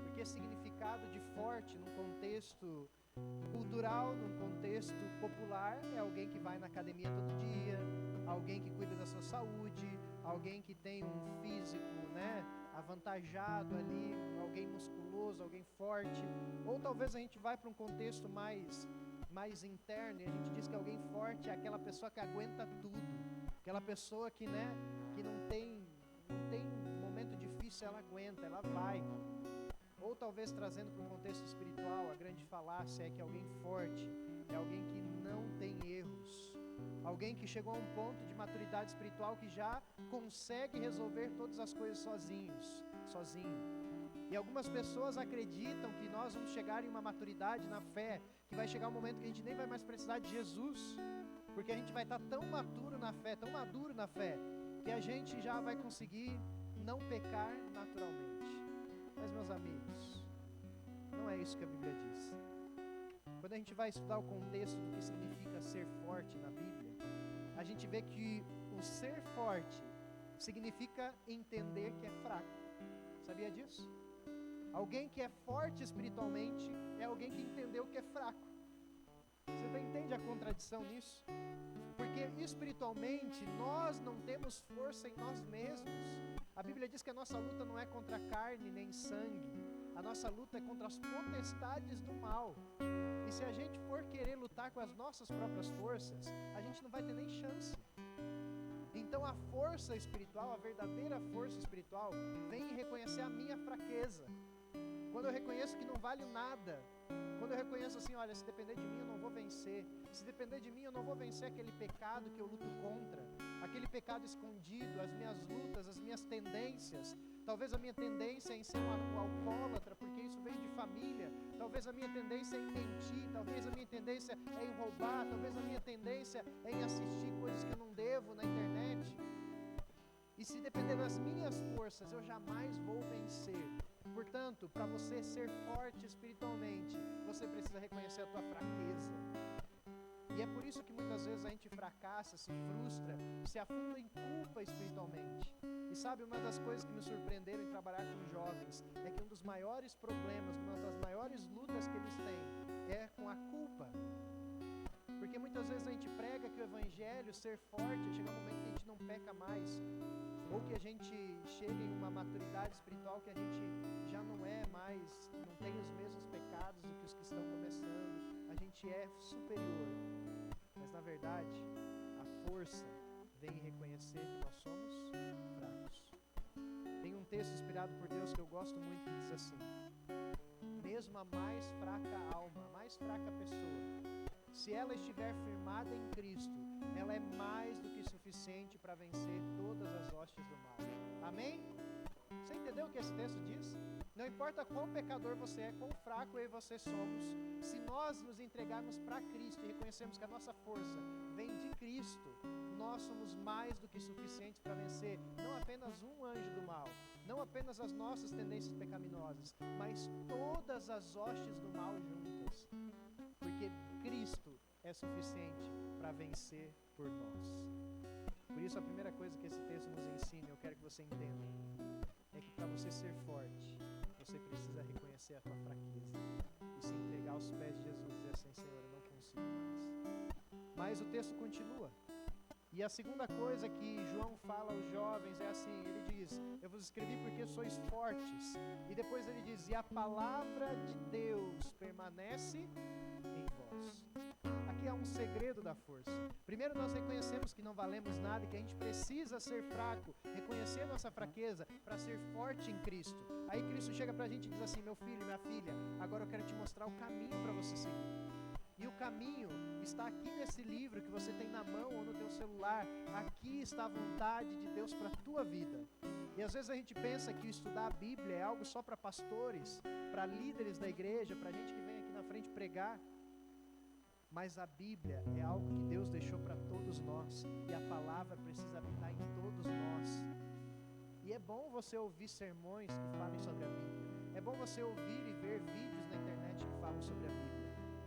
porque significado de forte num contexto cultural, num contexto popular, é alguém que vai na academia todo dia, alguém que cuida da sua saúde, alguém que tem um físico, avantajado ali, alguém musculoso, alguém forte. Ou talvez a gente vai para um contexto mais interno e a gente diz que alguém forte é aquela pessoa que aguenta tudo, aquela pessoa que não tem momento difícil, ela aguenta, ela vai. Ou talvez trazendo para um contexto espiritual, a grande falácia é que alguém forte é alguém que não tem erros, alguém que chegou a um ponto de maturidade espiritual que já consegue resolver todas as coisas sozinho. E algumas pessoas acreditam que nós vamos chegar em uma maturidade na fé, que vai chegar um momento que a gente nem vai mais precisar de Jesus, porque a gente vai estar tão maduro na fé, que a gente já vai conseguir não pecar naturalmente. Mas, meus amigos, não é isso que a Bíblia diz. Quando a gente vai estudar o contexto do que significa ser forte na Bíblia, a gente vê que o ser forte significa entender que é fraco. Sabia disso? Alguém que é forte espiritualmente é alguém que entendeu que é fraco. Você entende a contradição nisso? Porque espiritualmente nós não temos força em nós mesmos. A Bíblia diz que a nossa luta não é contra carne nem sangue. A nossa luta é contra as potestades do mal. E se a gente for querer lutar com as nossas próprias forças, a gente não vai ter nem chance. Então a força espiritual, a verdadeira força espiritual, vem em reconhecer a minha fraqueza. Quando eu reconheço que não vale nada, quando eu reconheço assim, olha, se depender de mim eu não vou vencer, se depender de mim eu não vou vencer aquele pecado que eu luto contra, aquele pecado escondido, as minhas lutas, as minhas tendências. Talvez a minha tendência é em ser um alcoólatra, porque isso veio de família. Talvez a minha tendência é em mentir, talvez a minha tendência é em roubar, talvez a minha tendência é em assistir coisas que eu não devo na internet. E se depender das minhas forças, eu jamais vou vencer. Portanto, para você ser forte espiritualmente, você precisa reconhecer a tua fraqueza. E é por isso que muitas vezes a gente fracassa, se frustra, se afunda em culpa espiritualmente. E sabe, uma das coisas que me surpreenderam em trabalhar com jovens é que um dos maiores problemas, uma das maiores lutas que eles têm é com a culpa. Porque muitas vezes a gente prega que o evangelho, ser forte, chega um momento que a gente não peca mais. ou que a gente chegue em uma maturidade espiritual que a gente já não é mais, não tem os mesmos pecados do que os que estão começando, a gente é superior. Mas na verdade, a força vem em reconhecer que nós somos fracos. Tem um texto inspirado por Deus que eu gosto muito que diz assim: mesmo a mais fraca alma, a mais fraca pessoa, se ela estiver firmada em Cristo, ela é mais do que suficiente para vencer todas as hostes do mal. Amém? Você entendeu o que esse texto diz? Não importa quão pecador você é, quão fraco eu e você somos, se nós nos entregarmos para Cristo e reconhecermos que a nossa força vem de Cristo, nós somos mais do que suficientes para vencer não apenas um anjo do mal, não apenas as nossas tendências pecaminosas, mas todas as hostes do mal juntas. Porque Cristo é suficiente para vencer por nós. Por isso, a primeira coisa que esse texto nos ensina, eu quero que você entenda, é que para você ser forte, você precisa reconhecer a tua fraqueza e se entregar aos pés de Jesus e dizer assim: Senhor, eu não consigo mais. Mas o texto continua. E a segunda coisa que João fala aos jovens é assim, ele diz: eu vos escrevi porque sois fortes. E depois ele diz: e a palavra de Deus permanece em vós. Aqui é um segredo da força. Primeiro nós reconhecemos que não valemos nada e que a gente precisa ser fraco, reconhecer nossa fraqueza para ser forte em Cristo. Aí Cristo chega pra gente e diz assim: meu filho, minha filha, agora eu quero te mostrar o caminho para você seguir. E o caminho está aqui nesse livro que você tem na mão ou no teu celular. Aqui está a vontade de Deus para a tua vida. E às vezes a gente pensa que estudar a Bíblia é algo só para pastores, para líderes da igreja, para gente que vem aqui na frente pregar. Mas a Bíblia é algo que Deus deixou para todos nós. E a palavra precisa habitar em todos nós. E é bom você ouvir sermões que falem sobre a Bíblia. É bom você ouvir e ver vídeos na internet que falam sobre a Bíblia.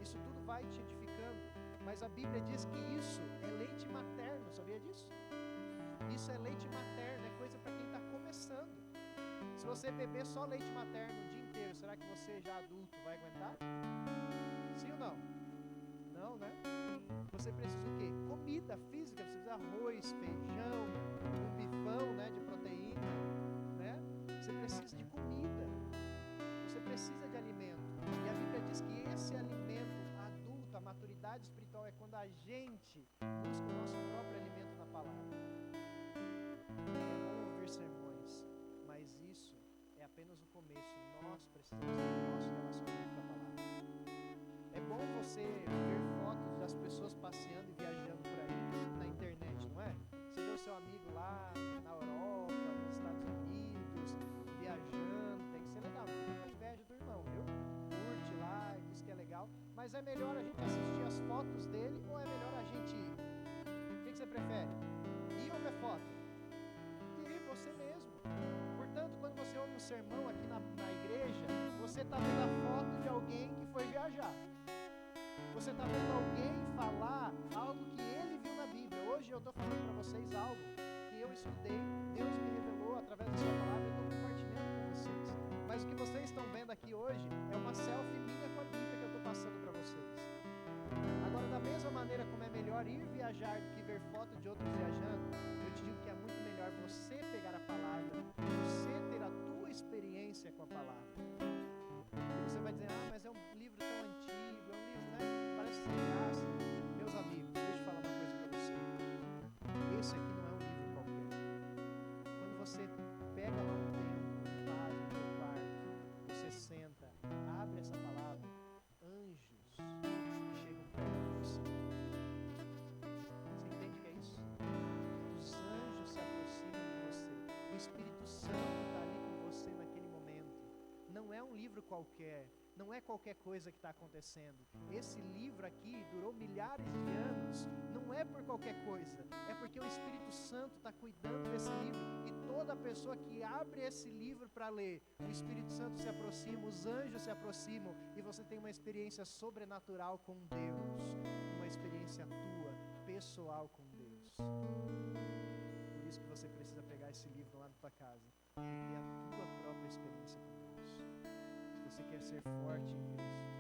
Isso tudo vai te edificando, mas a Bíblia diz que isso é leite materno, sabia disso? Isso é leite materno, é coisa para quem está começando. Se você beber só leite materno o dia inteiro, será que você já adulto vai aguentar? Sim ou não? Não, né? Você precisa o quê? Comida física, você precisa arroz, feijão, um bifão, né, de proteína, né? Você precisa de comida, você precisa de alimento. E a Bíblia diz que esse alimento adulto, a maturidade espiritual, é quando a gente busca o nosso próprio alimento na palavra. É bom ouvir sermões, mas isso é apenas o começo. Nós precisamos ter o nosso relacionamento com a palavra. É bom você ver fotos das pessoas passeando e viajando por aí na internet, não é? Você vê o seu amigo lá na Europa, nos Estados Unidos, viajando, tem que ser legal, não fica com inveja do irmão, viu? Curte lá, diz que é legal, mas é melhor a gente assistir as fotos dele ou é melhor a gente ir? O que você prefere? Ir ou ver foto? Ir você mesmo. Portanto, quando você ouve um sermão aqui na igreja, você está vendo a foto de alguém que foi viajar. Você está vendo alguém falar algo que ele viu na Bíblia. Hoje eu estou falando para vocês algo que eu estudei, Deus me revelou através da sua palavra e eu estou compartilhando com vocês. Mas o que vocês estão vendo aqui hoje é uma selfie minha com a Bíblia que eu estou passando para vocês. Agora, da mesma maneira como é melhor ir viajar do que ver foto de outros viajando, eu te digo que é muito melhor você pegar a palavra, você ter a tua experiência com a palavra. E você vai dizer: ah, mas é um livro tão antigo, é um livro, né? Parece sem graça. Meus amigos, deixa eu falar uma coisa para você. Esse aqui não é um livro qualquer. Quando você pega lá um tempo, faz no seu quarto, você senta, abre essa palavra, anjos chegam perto de você. Você entende o que é isso? Os anjos se aproximam de você. O Espírito Santo está ali com você naquele momento. Não é um livro qualquer, não é qualquer coisa que está acontecendo. Esse livro aqui durou milhares de anos, não é por qualquer coisa, é porque o Espírito Santo está cuidando desse livro e toda pessoa que abre esse livro para ler, o Espírito Santo se aproxima, os anjos se aproximam e você tem uma experiência sobrenatural com Deus, uma experiência tua, pessoal com Deus. Por isso que você precisa pegar esse livro lá na tua casa e ter a tua própria experiência com Deus. Se você quer ser forte em Cristo,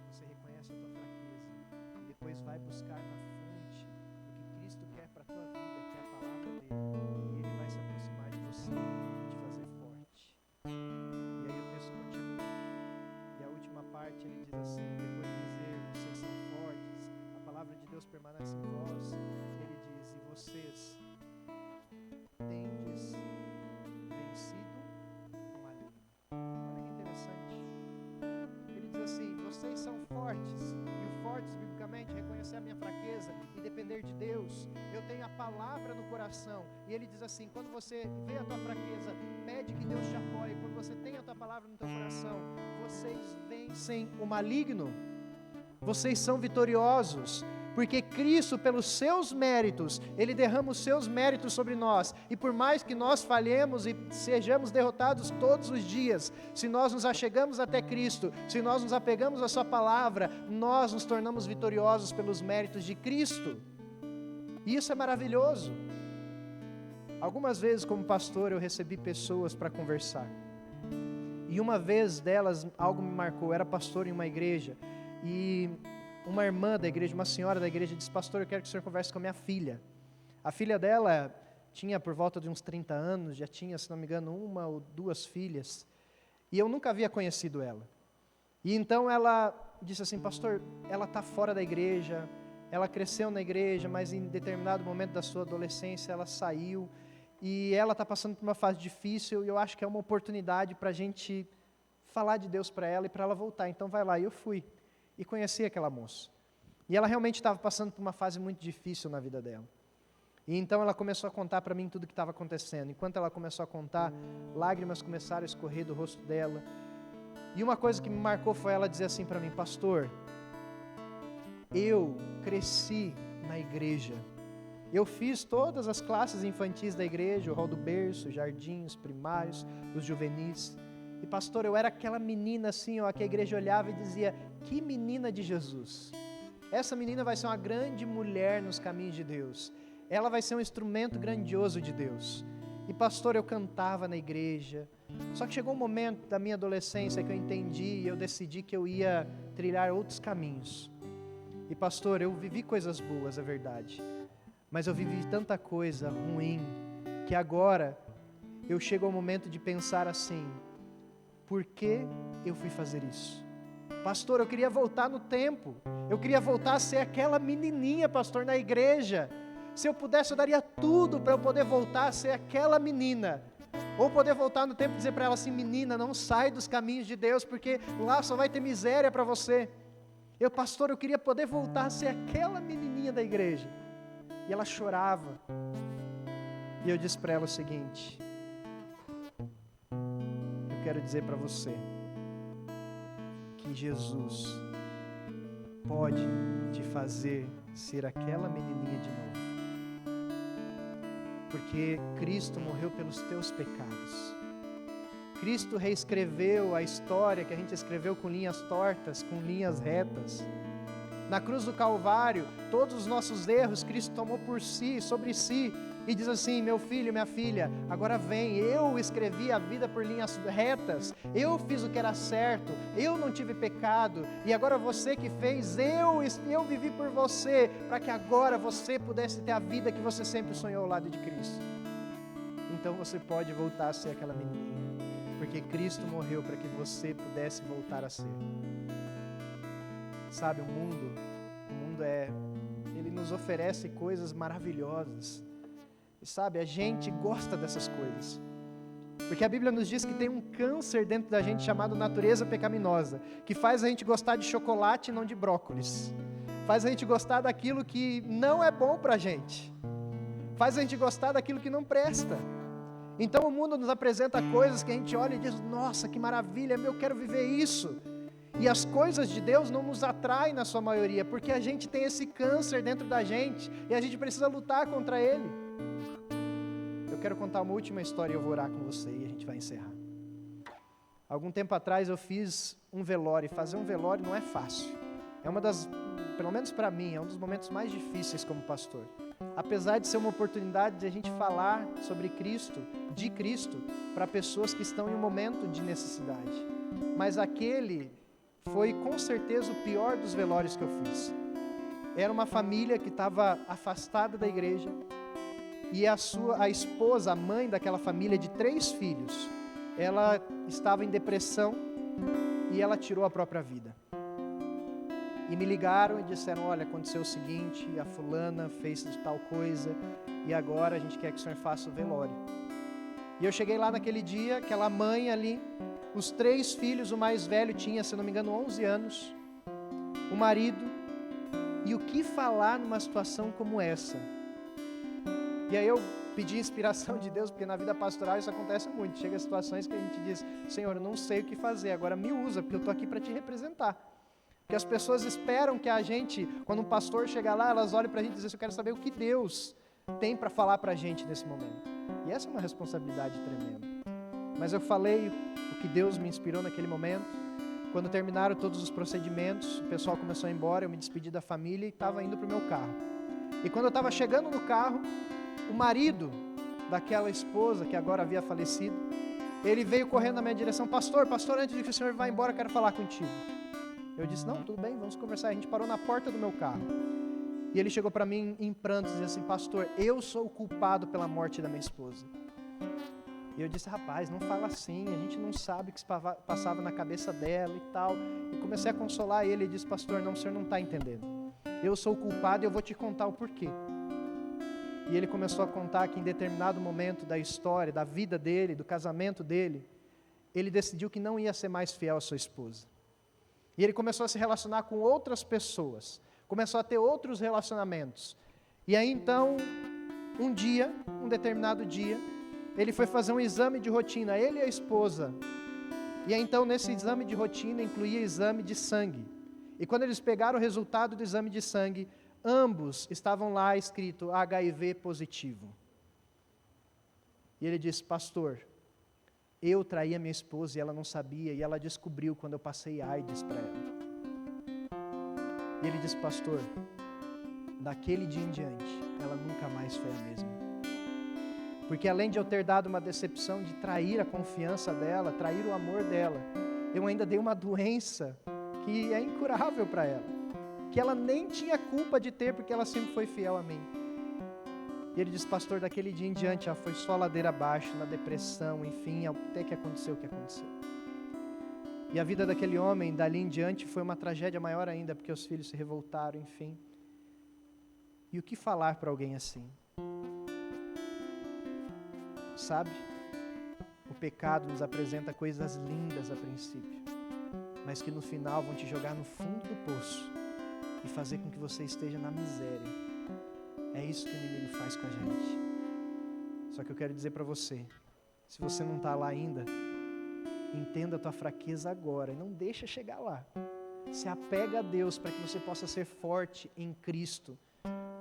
você reconhece a tua fraqueza e depois vai buscar na fonte o que Cristo quer para a tua vida, que é a palavra dele, e ele vai se aproximar de vocês são fortes. E o fortes, biblicamente, é reconhecer a minha fraqueza e depender de Deus. Eu tenho a palavra no coração. E ele diz assim, quando você vê a tua fraqueza, pede que Deus te apoie. Quando você tem a tua palavra no teu coração, vocês vencem o maligno. Vocês são vitoriosos. Porque Cristo, pelos seus méritos, Ele derrama os seus méritos sobre nós. E por mais que nós falhemos e sejamos derrotados todos os dias, se nós nos achegamos até Cristo, se nós nos apegamos à sua palavra, nós nos tornamos vitoriosos pelos méritos de Cristo. E isso é maravilhoso. Algumas vezes, como pastor, eu recebi pessoas para conversar. E uma vez delas, algo me marcou. Eu era pastor em uma igreja e uma irmã da igreja, uma senhora da igreja, disse: pastor, eu quero que o senhor converse com a minha filha. A filha dela tinha por volta de uns 30 anos, já tinha, se não me engano, 1 ou 2 filhas, e eu nunca havia conhecido ela. E então ela disse assim: pastor, ela está fora da igreja, ela cresceu na igreja, mas em determinado momento da sua adolescência ela saiu, e ela está passando por uma fase difícil, e eu acho que é uma oportunidade para a gente falar de Deus para ela e para ela voltar. Então vai lá. E eu fui e conheci aquela moça. E ela realmente estava passando por uma fase muito difícil na vida dela. E então ela começou a contar para mim tudo o que estava acontecendo. Enquanto ela começou a contar, lágrimas começaram a escorrer do rosto dela. E uma coisa que me marcou foi ela dizer assim para mim: pastor, eu cresci na igreja. Eu fiz todas as classes infantis da igreja, o hall do berço, jardins, primários, os juvenis. E pastor, eu era aquela menina assim, ó, que a igreja olhava e dizia: que menina de Jesus. Essa menina vai ser uma grande mulher nos caminhos de Deus. Ela vai ser um instrumento grandioso de Deus. E pastor, eu cantava na igreja. Só que chegou um momento da minha adolescência que eu entendi e eu decidi que eu ia trilhar outros caminhos. E pastor, eu vivi coisas boas, é verdade. Mas eu vivi tanta coisa ruim que agora eu chego ao momento de pensar assim: por que eu fui fazer isso? Pastor, eu queria voltar no tempo. Eu queria voltar a ser aquela menininha, pastor, na igreja. Se eu pudesse, eu daria tudo para eu poder voltar a ser aquela menina. Ou poder voltar no tempo e dizer para ela assim: menina, não sai dos caminhos de Deus, porque lá só vai ter miséria para você. Pastor, eu queria poder voltar a ser aquela menininha da igreja. E ela chorava. E eu disse para ela o seguinte: eu quero dizer para você que Jesus pode te fazer ser aquela menininha de novo, porque Cristo morreu pelos teus pecados. Cristo reescreveu a história que a gente escreveu com linhas tortas, com linhas retas. Na cruz do Calvário, todos os nossos erros Cristo tomou por si, sobre si, e diz assim: meu filho, minha filha, agora vem, eu escrevi a vida por linhas retas, eu fiz o que era certo, eu não tive pecado, e agora você que fez, eu vivi por você, para que agora você pudesse ter a vida que você sempre sonhou ao lado de Cristo. Então você pode voltar a ser aquela menininha, porque Cristo morreu para que você pudesse voltar a ser. Sabe, o mundo ele nos oferece coisas maravilhosas. E sabe, a gente gosta dessas coisas. Porque a Bíblia nos diz que tem um câncer dentro da gente chamado natureza pecaminosa, que faz a gente gostar de chocolate e não de brócolis. Faz a gente gostar daquilo que não é bom pra gente. Faz a gente gostar daquilo que não presta. Então o mundo nos apresenta coisas que a gente olha e diz: nossa, que maravilha, eu quero viver isso. E as coisas de Deus não nos atraem na sua maioria, porque a gente tem esse câncer dentro da gente, e a gente precisa lutar contra ele. Eu quero contar uma última história e eu vou orar com você e a gente vai encerrar. Algum tempo atrás eu fiz um velório, e fazer um velório não é fácil. É uma das, pelo menos para mim, é um dos momentos mais difíceis como pastor. Apesar de ser uma oportunidade de a gente falar sobre Cristo, de Cristo, para pessoas que estão em um momento de necessidade. Mas aquele foi com certeza o pior dos velórios que eu fiz. Era uma família que estava afastada da igreja, e a esposa, a mãe daquela família de 3 filhos, ela estava em depressão e ela tirou a própria vida. E me ligaram e disseram: olha, aconteceu o seguinte, a fulana fez tal coisa e agora a gente quer que o senhor faça o velório. E eu cheguei lá naquele dia, aquela mãe ali, os 3 filhos, o mais velho tinha, se não me engano, 11 anos, o marido, e o que falar numa situação como essa? E aí eu pedi inspiração de Deus, porque na vida pastoral isso acontece muito. Chega situações que a gente diz, Senhor, eu não sei o que fazer, agora me usa, porque eu estou aqui para te representar. Porque as pessoas esperam que a gente, quando um pastor chegar lá, elas olhem para a gente e dizem, eu quero saber o que Deus tem para falar para a gente nesse momento. E essa é uma responsabilidade tremenda. Mas eu falei o que Deus me inspirou naquele momento. Quando terminaram todos os procedimentos, o pessoal começou a ir embora, eu me despedi da família e estava indo para o meu carro. E quando eu estava chegando no carro, o marido daquela esposa, que agora havia falecido, ele veio correndo na minha direção, pastor, antes de que o senhor vá embora, eu quero falar contigo. Eu disse, não, tudo bem, vamos conversar. A gente parou na porta do meu carro. E ele chegou para mim em prantos e disse assim, pastor, eu sou o culpado pela morte da minha esposa. E eu disse, rapaz, não fala assim, a gente não sabe o que passava na cabeça dela e tal. E comecei a consolar ele e disse, pastor, não, o senhor não está entendendo. Eu sou o culpado e eu vou te contar o porquê. E ele começou a contar que em determinado momento da história, da vida dele, do casamento dele, ele decidiu que não ia ser mais fiel à sua esposa. E ele começou a se relacionar com outras pessoas, começou a ter outros relacionamentos. E aí então, um determinado dia, ele foi fazer um exame de rotina, ele e a esposa. E aí então, nesse exame de rotina, incluía exame de sangue. E quando eles pegaram o resultado do exame de sangue, ambos estavam lá escrito HIV positivo. E ele disse, pastor, eu traí a minha esposa e ela não sabia, e ela descobriu quando eu passei AIDS para ela. E ele disse, pastor, daquele dia em diante, ela nunca mais foi a mesma. Porque além de eu ter dado uma decepção de trair a confiança dela, trair o amor dela, eu ainda dei uma doença que é incurável para ela, que ela nem tinha culpa de ter, porque ela sempre foi fiel a mim. E ele disse, pastor, daquele dia em diante, ela foi só ladeira abaixo, na depressão, enfim, até que aconteceu o que aconteceu. E a vida daquele homem, dali em diante, foi uma tragédia maior ainda, porque os filhos se revoltaram, enfim. E o que falar para alguém assim? Sabe? O pecado nos apresenta coisas lindas a princípio, mas que no final vão te jogar no fundo do poço e fazer com que você esteja na miséria. É isso que o inimigo faz com a gente. Só que eu quero dizer para você, se você não está lá ainda, entenda a tua fraqueza agora e não deixa chegar lá. Se apega a Deus para que você possa ser forte em Cristo.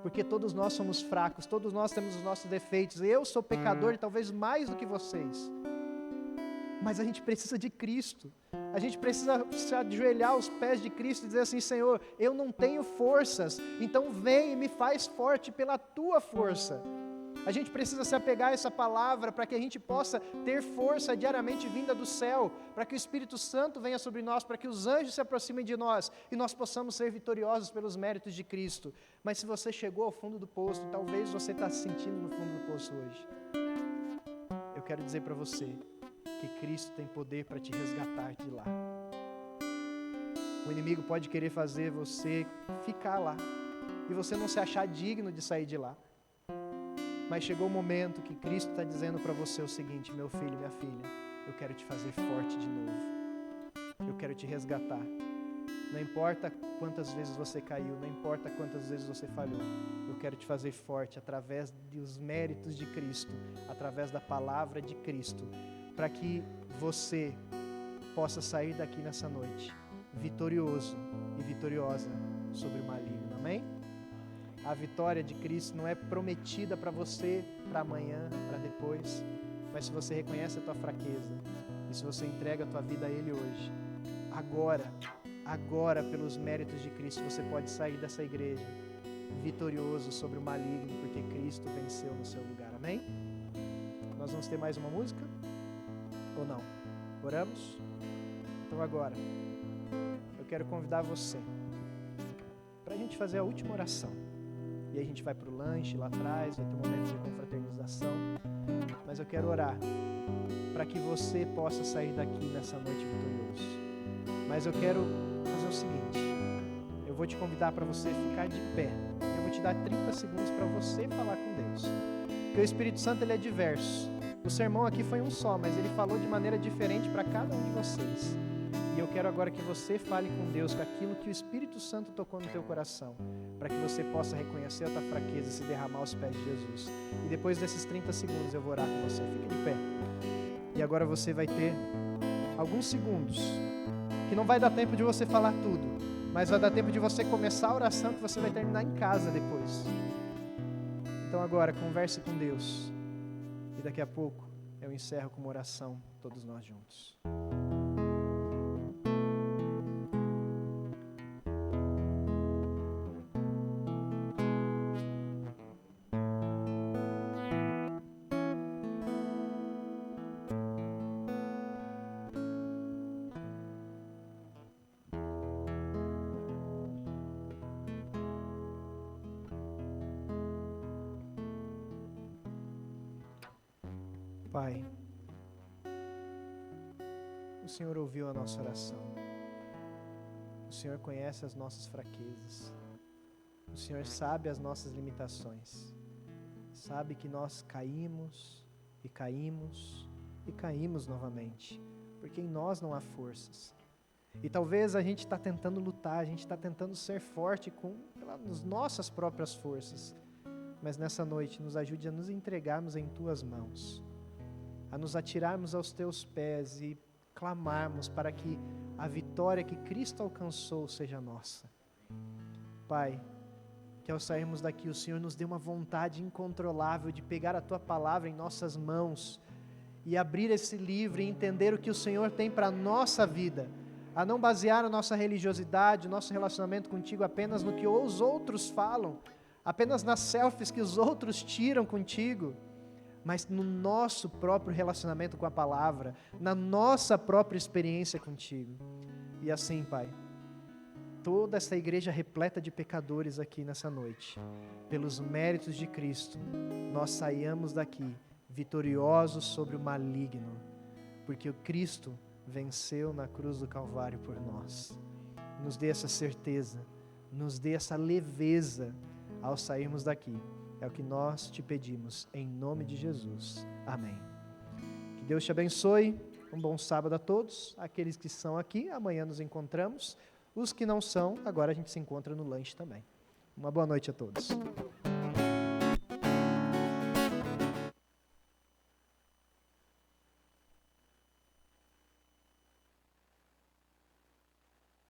Porque todos nós somos fracos, todos nós temos os nossos defeitos. Eu sou pecador e talvez mais do que vocês. Mas a gente precisa de Cristo. A gente precisa se ajoelhar aos pés de Cristo e dizer assim, Senhor, eu não tenho forças, então vem e me faz forte pela Tua força. A gente precisa se apegar a essa palavra para que a gente possa ter força diariamente vinda do céu, para que o Espírito Santo venha sobre nós, para que os anjos se aproximem de nós e nós possamos ser vitoriosos pelos méritos de Cristo. Mas se você chegou ao fundo do poço, talvez você está se sentindo no fundo do poço hoje, eu quero dizer para você que Cristo tem poder para te resgatar de lá. O inimigo pode querer fazer você ficar lá e você não se achar digno de sair de lá. Mas chegou o momento que Cristo está dizendo para você o seguinte, meu filho, minha filha, eu quero te fazer forte de novo. Eu quero te resgatar. Não importa quantas vezes você caiu, não importa quantas vezes você falhou, eu quero te fazer forte através dos méritos de Cristo, através da palavra de Cristo, para que você possa sair daqui nessa noite vitorioso e vitoriosa sobre o maligno. Amém? A vitória de Cristo não é prometida para você, para amanhã, para depois, mas se você reconhece a tua fraqueza e se você entrega a tua vida a Ele hoje, agora pelos méritos de Cristo você pode sair dessa igreja vitorioso sobre o maligno, porque Cristo venceu no seu lugar. Amém? Nós vamos ter mais uma música? Ou não? Oramos? Então agora, eu quero convidar você para a gente fazer a última oração. E aí a gente vai para o lanche lá atrás, vai ter um momento de confraternização. Mas eu quero orar para que você possa sair daqui nessa noite vitorioso. Mas eu quero fazer o seguinte, eu vou te convidar para você ficar de pé. Eu vou te dar 30 segundos para você falar com Deus. Porque o Espírito Santo ele é diverso. O sermão aqui foi um só, mas ele falou de maneira diferente para cada um de vocês. E eu quero agora que você fale com Deus com aquilo que o Espírito Santo tocou no teu coração, para que você possa reconhecer a tua fraqueza e se derramar aos pés de Jesus. E depois desses 30 segundos eu vou orar com você. Fica de pé. E agora você vai ter alguns segundos, que não vai dar tempo de você falar tudo, mas vai dar tempo de você começar a oração que você vai terminar em casa depois. Então agora, converse com Deus. E daqui a pouco eu encerro com uma oração, todos nós juntos. Pai, o Senhor ouviu a nossa oração. O Senhor conhece as nossas fraquezas. O Senhor sabe as nossas limitações. Sabe que nós caímos e caímos e caímos novamente, porque em nós não há forças. E talvez a gente está tentando lutar, a gente está tentando ser forte pelas nossas próprias forças. Mas nessa noite nos ajude a nos entregarmos em Tuas mãos, a nos atirarmos aos Teus pés e clamarmos para que a vitória que Cristo alcançou seja nossa. Pai, que ao sairmos daqui o Senhor nos dê uma vontade incontrolável de pegar a Tua palavra em nossas mãos e abrir esse livro e entender o que o Senhor tem para a nossa vida, a não basear a nossa religiosidade, o nosso relacionamento contigo apenas no que os outros falam, apenas nas selfies que os outros tiram contigo, mas no nosso próprio relacionamento com a palavra, na nossa própria experiência contigo. E assim, Pai, toda essa igreja repleta de pecadores aqui nessa noite, pelos méritos de Cristo, nós saiamos daqui vitoriosos sobre o maligno, porque o Cristo venceu na cruz do Calvário por nós. Nos dê essa certeza, nos dê essa leveza ao sairmos daqui. É o que nós te pedimos, em nome de Jesus. Amém. Que Deus te abençoe. Um bom sábado a todos. Aqueles que são aqui, amanhã nos encontramos. Os que não são, agora a gente se encontra no lanche também. Uma boa noite a todos.